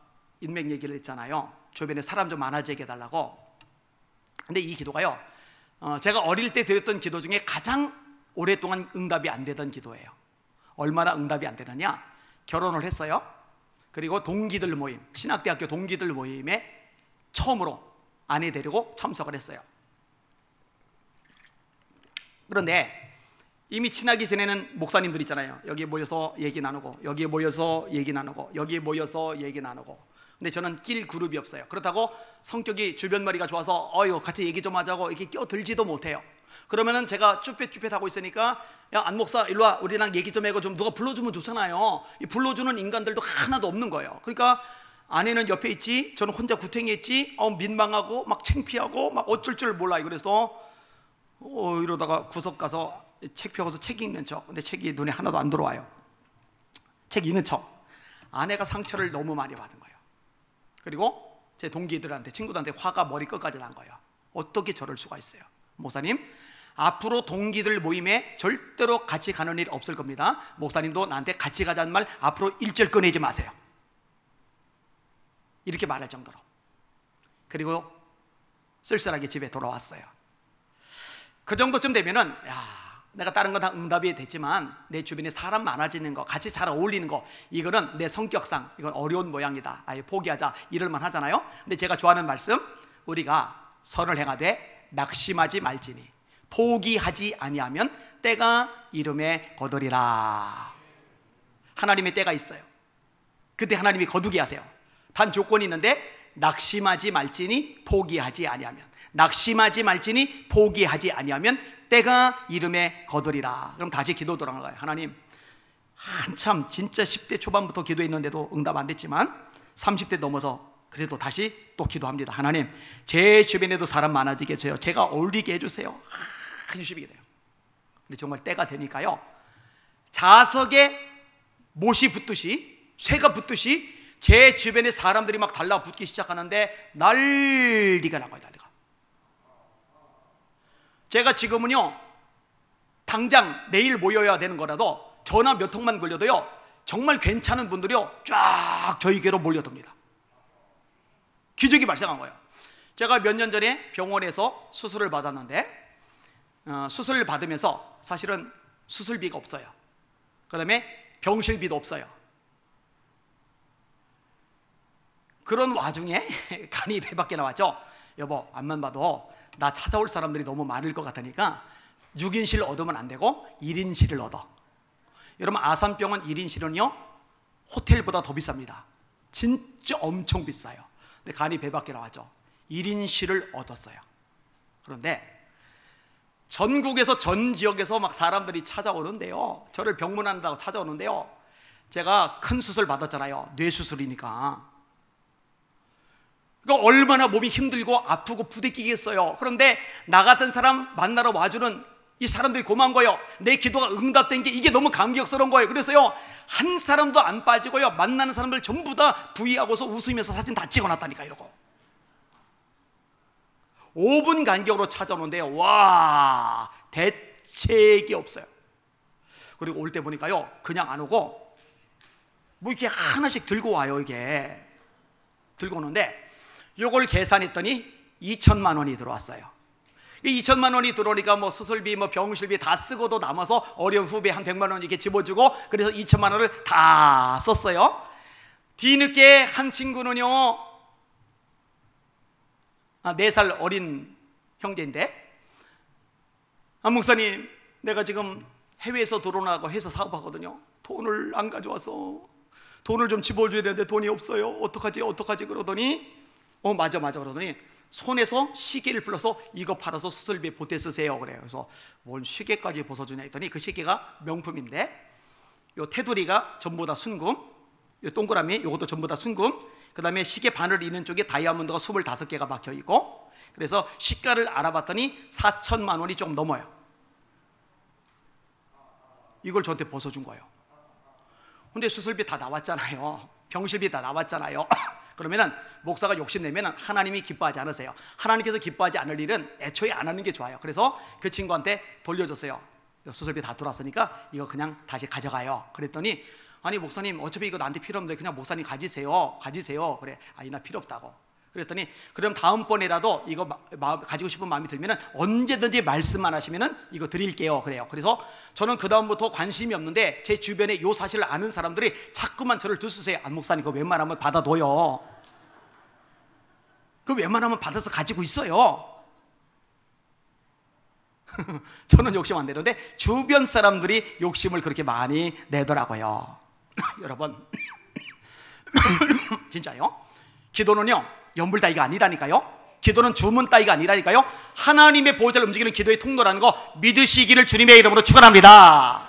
인맥 얘기를 했잖아요. 주변에 사람 좀 많아지게 해달라고. 근데 이 기도가요 제가 어릴 때 드렸던 기도 중에 가장 오랫동안 응답이 안 되던 기도예요. 얼마나 응답이 안 되느냐? 결혼을 했어요. 그리고 동기들 모임, 신학대학교 동기들 모임에 처음으로 아내 데리고 참석을 했어요. 그런데 이미 친하기 전에는 목사님들 있잖아요. 여기 모여서 얘기 나누고, 여기 모여서 얘기 나누고, 여기 모여서 얘기 나누고. 근데 저는 낄 그룹이 없어요. 그렇다고 성격이 주변머리가 좋아서 같이 얘기 좀 하자고 이렇게 껴들지도 못해요. 그러면은 제가 쭈뼛쭈뼛하고 있으니까, 야, 안 목사 일로 와, 우리랑 얘기 좀 하고, 좀 누가 불러주면 좋잖아요. 이 불러주는 인간들도 하나도 없는 거예요. 그러니까 아내는 옆에 있지, 저는 혼자 구탱이했지, 민망하고 막 창피하고 막 어쩔 줄 몰라요. 그래서 이러다가 구석 가서 책 펴고서 책 읽는 척. 근데 책이 눈에 하나도 안 들어와요. 책 읽는 척. 아내가 상처를 너무 많이 받은 거예요. 그리고 제 동기들한테, 친구들한테 화가 머리끝까지 난 거예요. 어떻게 저럴 수가 있어요? 목사님, 앞으로 동기들 모임에 절대로 같이 가는 일 없을 겁니다. 목사님도 나한테 같이 가자는 말 앞으로 일절 꺼내지 마세요. 이렇게 말할 정도로. 그리고 쓸쓸하게 집에 돌아왔어요. 그 정도쯤 되면은, 내가 다른 건 다 응답이 됐지만 내 주변에 사람 많아지는 거, 같이 잘 어울리는 거, 이거는 내 성격상 이건 어려운 모양이다. 아예 포기하자, 이럴만 하잖아요. 근데 제가 좋아하는 말씀, 우리가 선을 행하되 낙심하지 말지니 포기하지 아니하면 때가 이름에 거두리라. 하나님의 때가 있어요. 그때 하나님이 거두게 하세요. 단 조건이 있는데, 낙심하지 말지니 포기하지 아니하면, 낙심하지 말지니 포기하지 아니하면 때가 이름에 거두리라. 그럼 다시 기도 돌아가요. 하나님, 한참 진짜 10대 초반부터 기도했는데도 응답 안 됐지만 30대 넘어서 그래도 다시 또 기도합니다. 하나님, 제 주변에도 사람 많아지게 해주세요. 제가 어울리게 해주세요. 해주시게 돼요. 근데 정말 때가 되니까요, 자석에 못이 붙듯이, 쇠가 붙듯이 제 주변에 사람들이 막 달라붙기 시작하는데 난리가 나고요. 난리가. 제가 지금은요, 당장 내일 모여야 되는 거라도 전화 몇 통만 걸려도요, 정말 괜찮은 분들이요 쫙 저희에게로 몰려듭니다. 기적이 발생한 거예요. 제가 몇 년 전에 병원에서 수술을 받았는데, 수술을 받으면서 사실은 수술비가 없어요. 그 다음에 병실비도 없어요. 그런 와중에 간이 배 밖에 나왔죠. 여보, 앞만 봐도 나 찾아올 사람들이 너무 많을 것 같으니까 6인실 얻으면 안 되고 1인실을 얻어. 여러분, 아산병원 1인실은요 호텔보다 더 비쌉니다. 진짜 엄청 비싸요. 근데 간이 배 밖에 나왔죠. 1인실을 얻었어요. 그런데 전국에서, 전 지역에서 막 사람들이 찾아오는데요, 저를 병문안다고 찾아오는데요, 제가 큰 수술 받았잖아요. 뇌수술이니까. 그러니까 얼마나 몸이 힘들고 아프고 부대끼겠어요. 그런데 나 같은 사람 만나러 와주는 이 사람들이 고마운 거예요. 내 기도가 응답된 게 이게 너무 감격스러운 거예요. 그래서요, 한 사람도 안 빠지고요, 만나는 사람들 전부 다 부위하고서 웃으면서 사진 다 찍어놨다니까. 이러고 5분 간격으로 찾아오는데요, 와, 대책이 없어요. 그리고 올 때 보니까요, 그냥 안 오고 뭐 이렇게 하나씩 들고 와요. 이게 들고 오는데, 요걸 계산했더니 2천만 원이 들어왔어요. 이 2천만 원이 들어오니까 뭐 수술비, 뭐 병실비 다 쓰고도 남아서 어려운 후배 한 100만 원 이렇게 집어주고, 그래서 2천만 원을 다 썼어요. 뒤늦게 한 친구는요, 4살 어린 형제인데, 목사님, 내가 지금 해외에서 들어오라고 해서 사업하거든요. 돈을 안 가져와서 돈을 좀 집어줘야 되는데 돈이 없어요. 어떡하지 그러더니, 맞아 그러더니 손에서 시계를 풀어서 이거 팔아서 수술비에 보태 쓰세요. 그래요. 그래서 뭔 시계까지 벗어주냐 했더니, 그 시계가 명품인데, 요 테두리가 전부 다 순금, 요 동그라미 요것도 전부 다 순금, 그 다음에 시계 바늘 있는 쪽에 다이아몬드가 25개가 박혀 있고, 그래서 시가를 알아봤더니 4천만 원이 좀 넘어요. 이걸 저한테 벗어준 거예요. 근데 수술비 다 나왔잖아요. 병실비 다 나왔잖아요. 그러면은 목사가 욕심내면 하나님이 기뻐하지 않으세요. 하나님께서 기뻐하지 않을 일은 애초에 안 하는 게 좋아요. 그래서 그 친구한테 돌려줬어요. 수술비 다 들어왔으니까 이거 그냥 다시 가져가요. 그랬더니, 아니 목사님, 어차피 이거 나한테 필요 없는데 그냥 목사님 가지세요. 그래. 아니, 나 필요 없다고. 그랬더니 그럼 다음번에라도 이거 가지고 싶은 마음이 들면은 언제든지 말씀만 하시면은 이거 드릴게요. 그래요. 그래서 저는 그 다음부터 관심이 없는데 제 주변에 요 사실을 아는 사람들이 자꾸만 저를 들쑤세요. 안 목사님 그거 웬만하면 받아둬요. 그 웬만하면 받아서 가지고 있어요. 저는 욕심 안 내는데 주변 사람들이 욕심을 그렇게 많이 내더라고요. 여러분 진짜요? 기도는요 연불 따위가 아니라니까요. 기도는 주문 따위가 아니라니까요. 하나님의 보호자를 움직이는 기도의 통로라는 거 믿으시기를 주님의 이름으로 축원합니다.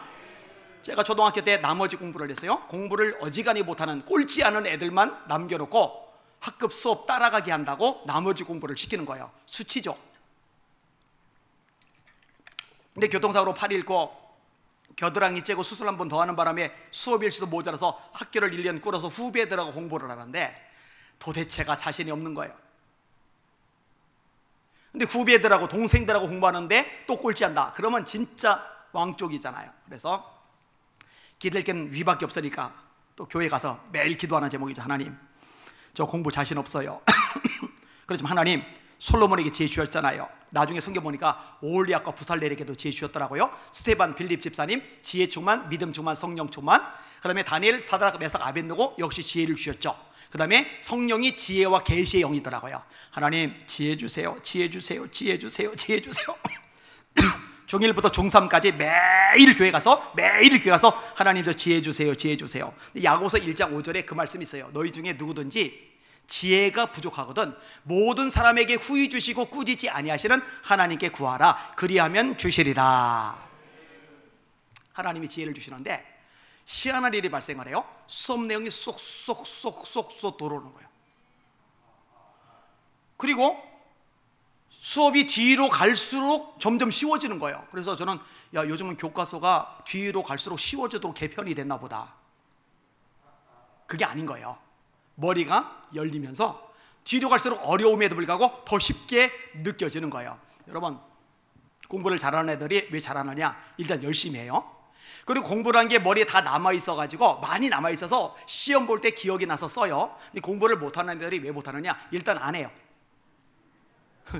제가 초등학교 때 나머지 공부를 했어요. 공부를 어지간히 못하는 꼴찌 않은 애들만 남겨놓고 학급 수업 따라가게 한다고 나머지 공부를 시키는 거예요. 수치죠. 근데 교통사고로 팔 잃고 겨드랑이 째고 수술 한 번 더 하는 바람에 수업 일수도 모자라서 학교를 1년 끌어서 후배들하고 공부를 하는데 도대체가 자신이 없는 거예요. 근데 후배들하고 동생들하고 공부하는데 또 꼴찌한다. 그러면 진짜 왕쪽이잖아요. 그래서 기댈 겐 위밖에 없으니까 또 교회 가서 매일 기도하는 제목이죠. 하나님 저 공부 자신 없어요. 그렇지만 하나님 솔로몬에게 지혜 주셨잖아요. 나중에 성경 보니까 오홀리압과 부살렐에게도 지혜 주셨더라고요. 스테반 빌립 집사님 지혜 충만, 믿음 충만, 성령 충만. 그 다음에 다니엘, 사드락, 메삭, 아벳느고 역시 지혜를 주셨죠. 그 다음에 성령이 지혜와 계시의 영이더라고요. 하나님 지혜 주세요, 지혜 주세요, 지혜 주세요, 지혜 주세요. 중1부터 중3까지 매일 교회 가서 하나님 저 지혜 주세요, 지혜 주세요. 야고보서 1장 5절에 그 말씀이 있어요. 너희 중에 누구든지 지혜가 부족하거든 모든 사람에게 후히 주시고 꾸짖지 아니하시는 하나님께 구하라. 그리하면 주시리라. 하나님이 지혜를 주시는데 희한한 일이 발생을 해요. 수업 내용이 쏙쏙 들어오는 거예요. 그리고 수업이 뒤로 갈수록 점점 쉬워지는 거예요. 그래서 저는 요즘은 교과서가 뒤로 갈수록 쉬워지도록 개편이 됐나 보다. 그게 아닌 거예요. 머리가 열리면서 뒤로 갈수록 어려움에도 불구하고 더 쉽게 느껴지는 거예요. 여러분 공부를 잘하는 애들이 왜 잘하느냐? 일단 열심히 해요. 그리고 공부를 한 게 머리에 다 남아있어가지고 많이 남아있어서 시험 볼 때 기억이 나서 써요. 근데 공부를 못하는 애들이 왜 못하느냐? 일단 안 해요.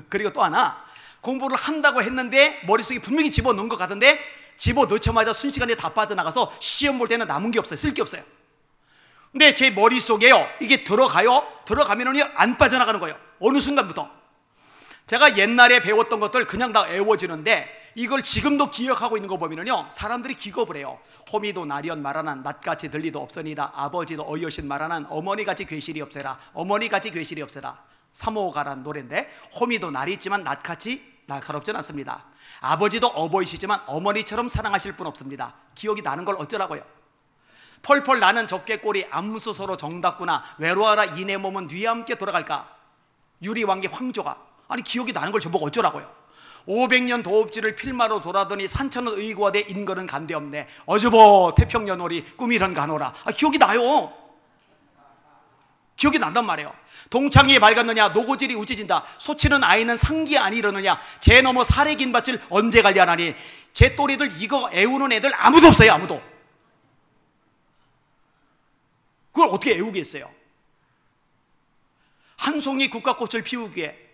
그리고 또 하나 공부를 한다고 했는데 머릿속에 분명히 집어넣은 것 같은데 집어넣자마자 순식간에 다 빠져나가서 시험 볼 때는 남은 게 없어요. 쓸 게 없어요. 근데 제 머릿속에요 이게 들어가면은요 안 빠져나가는 거예요. 어느 순간부터. 제가 옛날에 배웠던 것들 그냥 다 애워지는데 이걸 지금도 기억하고 있는 거 보면은요 사람들이 기겁을 해요. 호미도 나리언 말하난 낫같이 들리도 없으니라. 아버지도 어이오신 말하난 어머니같이 괴실이 없애라. 어머니같이 괴실이 없애라. 사모가란 노래인데 호미도 날이 있지만 낫같이 날카롭진 않습니다. 아버지도 어버이시지만 어머니처럼 사랑하실 분 없습니다. 기억이 나는 걸 어쩌라고요. 펄펄 나는 적개꼬리 암수서로 정답구나. 외로워라 이내 몸은 뒤에 함께 돌아갈까. 유리왕기 황조가 아니 기억이 나는 걸 저보고 어쩌라고요. 500년 도읍지를 필마로 돌아더니 산천은 의고하되 인거는 간데없네. 어저보 태평연월이 꿈이런 가노라. 기억이 나요. 기억이 난단 말이에요. 동창이 맑았느냐 노고질이 우지진다. 소치는 아이는 상기 아니려느냐. 제 넘어 살의 긴 밭을 언제 관리하나니. 제 또래들 이거 애우는 애들 아무도 없어요. 아무도. 그걸 어떻게 애우겠어요? 한 송이 국화꽃을 피우기에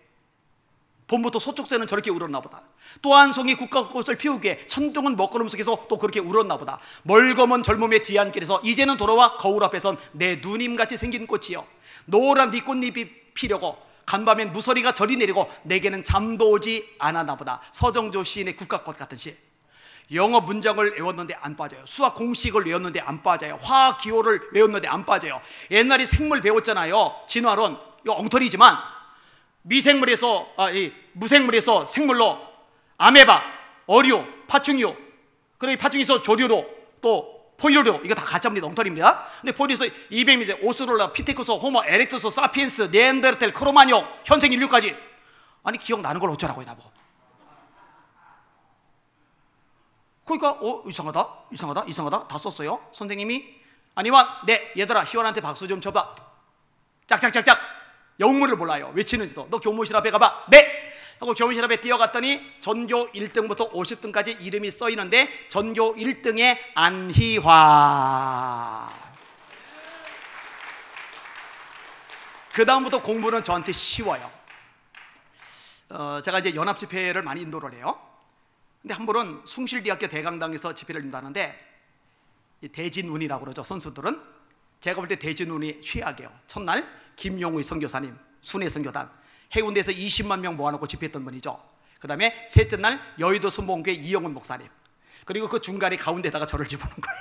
봄부터 소쪽새는 저렇게 울었나 보다. 또 한 송이 국화꽃을 피우기에 천둥은 먹구름 속에서 또 그렇게 울었나 보다. 멀거먼 젊음의 뒤안길에서 이제는 돌아와 거울 앞에선 내 누님같이 생긴 꽃이여. 노란 네 꽃잎이 피려고 간밤엔 무서리가 저리 내리고 내게는 잠도 오지 않았나 보다. 서정조 시인의 국화꽃 같은 시. 영어 문장을 외웠는데 안 빠져요. 수학 공식을 외웠는데 안 빠져요. 화학 기호를 외웠는데 안 빠져요. 옛날에 생물 배웠잖아요. 진화론. 이거 엉터리지만 미생물에서 무생물에서 생물로 아메바, 어류, 파충류, 그리고 파충류에서 조류로 또 포유류, 이거 다 가짜입니다. 엉터리입니다. 근데 포유류에서 200m 오스트랄라, 피테쿠스, 호모, 에렉투스, 사피엔스, 네안데르텔, 크로마뇽, 현생 인류까지. 아니 기억나는 걸 어쩌라고요 나보고. 그러니까 이상하다 다 썼어요. 선생님이 아니면 네 얘들아 희원한테 박수 좀 쳐봐. 짝짝짝짝. 영문을 몰라요. 외치는지도. 너 교무실 앞에 가봐. 네! 하고 교무실 앞에 뛰어갔더니 전교 1등부터 50등까지 이름이 써있는데 전교 1등의 안희화. 그 다음부터 공부는 저한테 쉬워요. 제가 이제 연합 집회를 많이 인도를 해요. 근데 한 번은 숭실대학교 대강당에서 집회를 인도하는데, 대진운이라고 그러죠. 선수들은 제가 볼 때 대진운이 최악이에요. 첫날 김용의 선교사님, 순회 선교단, 해운대에서 20만 명 모아놓고 집회했던 분이죠. 그 다음에 셋째 날 여의도 순복음교회 이영훈 목사님, 그리고 그 중간에 가운데다가 저를 집어넣은 거예요.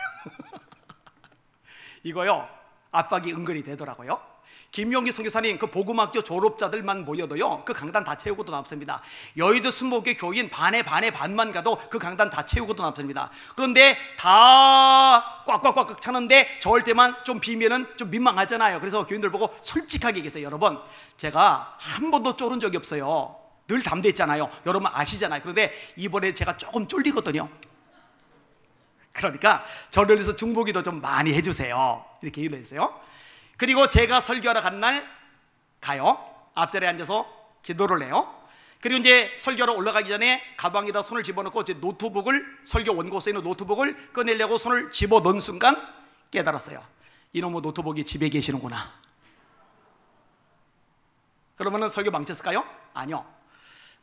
이거요, 압박이 은근히 되더라고요. 김용기 선교사님, 그 복음학교 졸업자들만 모여도요, 그 강단 다 채우고도 남습니다. 여의도 순복음교회 교인 반에 반만 가도 그 강단 다 채우고도 남습니다. 그런데 다 꽉꽉꽉 차는데 저럴 때만 좀 비면은 좀 민망하잖아요. 그래서 교인들 보고 솔직하게 얘기했어요. 여러분, 제가 한 번도 쫄은 적이 없어요. 늘 담대했잖아요. 여러분 아시잖아요. 그런데 이번에 제가 조금 쫄리거든요. 그러니까 저를 위해서 중보기도 좀 많이 해주세요. 이렇게 얘기를 했어요. 그리고 제가 설교하러 간 날 가요. 앞자리에 앉아서 기도를 해요. 그리고 이제 설교하러 올라가기 전에 가방에다 손을 집어넣고 이제 노트북을, 설교 원고 쓰이는 노트북을 꺼내려고 손을 집어넣은 순간 깨달았어요. 이놈의 노트북이 집에 계시는구나. 그러면은 설교 망쳤을까요? 아니요.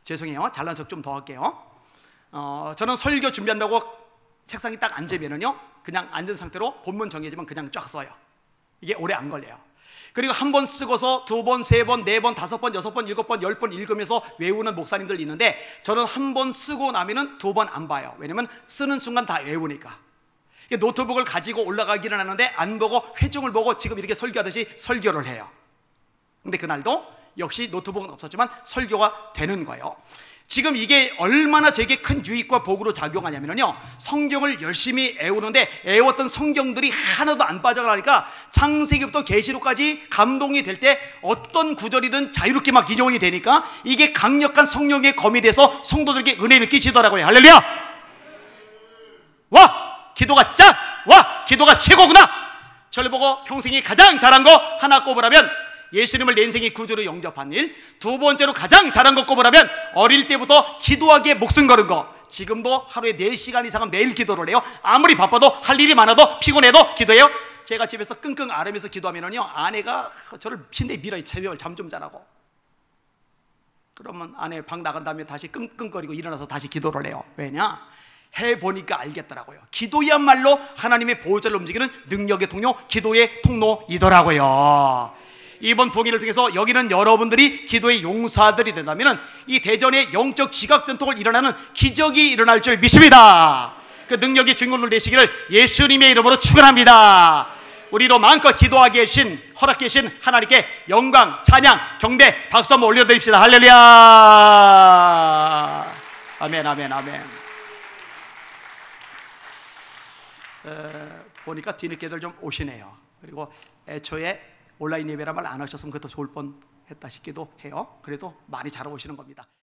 죄송해요. 잘난 척 좀 더 할게요. 저는 설교 준비한다고 책상에 딱 앉으면은요, 그냥 앉은 상태로 본문 정해지면 그냥 쫙 써요. 이게 오래 안 걸려요. 그리고 한 번 쓰고서 두 번, 세 번, 네 번, 다섯 번, 여섯 번, 일곱 번, 10번 읽으면서 외우는 목사님들 있는데, 저는 한 번 쓰고 나면은 두 번 안 봐요. 왜냐면 쓰는 순간 다 외우니까. 노트북을 가지고 올라가기는 하는데 안 보고 회중을 보고 지금 이렇게 설교하듯이 설교를 해요. 근데 그날도 역시 노트북은 없었지만 설교가 되는 거예요. 지금 이게 얼마나 저에게 큰 유익과 복으로 작용하냐면요, 성경을 열심히 애우는데 애웠던 성경들이 하나도 안 빠져나가니까 창세기부터 계시록까지 감동이 될 때 어떤 구절이든 자유롭게 막 인용이 되니까 이게 강력한 성령의 검이 돼서 성도들에게 은혜를 끼치더라고요. 할렐루야! 와! 기도가 짱! 와! 기도가 최고구나! 저를 보고 평생에 가장 잘한 거 하나 꼽으라면 예수님을 내 인생의 구주로 영접한 일, 두 번째로 가장 잘한 거 꼽으라면 어릴 때부터 기도하기에 목숨 거는 거. 지금도 하루에 4시간 이상은 매일 기도를 해요. 아무리 바빠도 할 일이 많아도 피곤해도 기도해요. 제가 집에서 끙끙 앓으면서 기도하면요, 아내가 저를 침대에 밀어요. 제발 잠 좀 자라고. 그러면 아내 방 나간 다음에 다시 끙끙거리고 일어나서 다시 기도를 해요. 왜냐? 해보니까 알겠더라고요. 기도야말로 하나님의 보호자를 움직이는 능력의 통로, 기도의 통로이더라고요. 이번 봉인을 통해서 여기는 여러분들이 기도의 용사들이 된다면 이 대전의 영적 지각 변통을 일어나는 기적이 일어날 줄 믿습니다. 그 능력의 주인공을 내시기를 예수님의 이름으로 축원합니다. 우리로 마음껏 기도하게 하신, 허락해 주신 하나님께 영광, 찬양, 경배, 박수 한번 올려드립시다. 할렐루야. 아멘, 아멘, 아멘. 보니까 뒤늦게들 좀 오시네요. 그리고 애초에 온라인 예배란 말 안 하셨으면 그것도 좋을 뻔했다 싶기도 해요. 그래도 많이 잘 오시는 겁니다.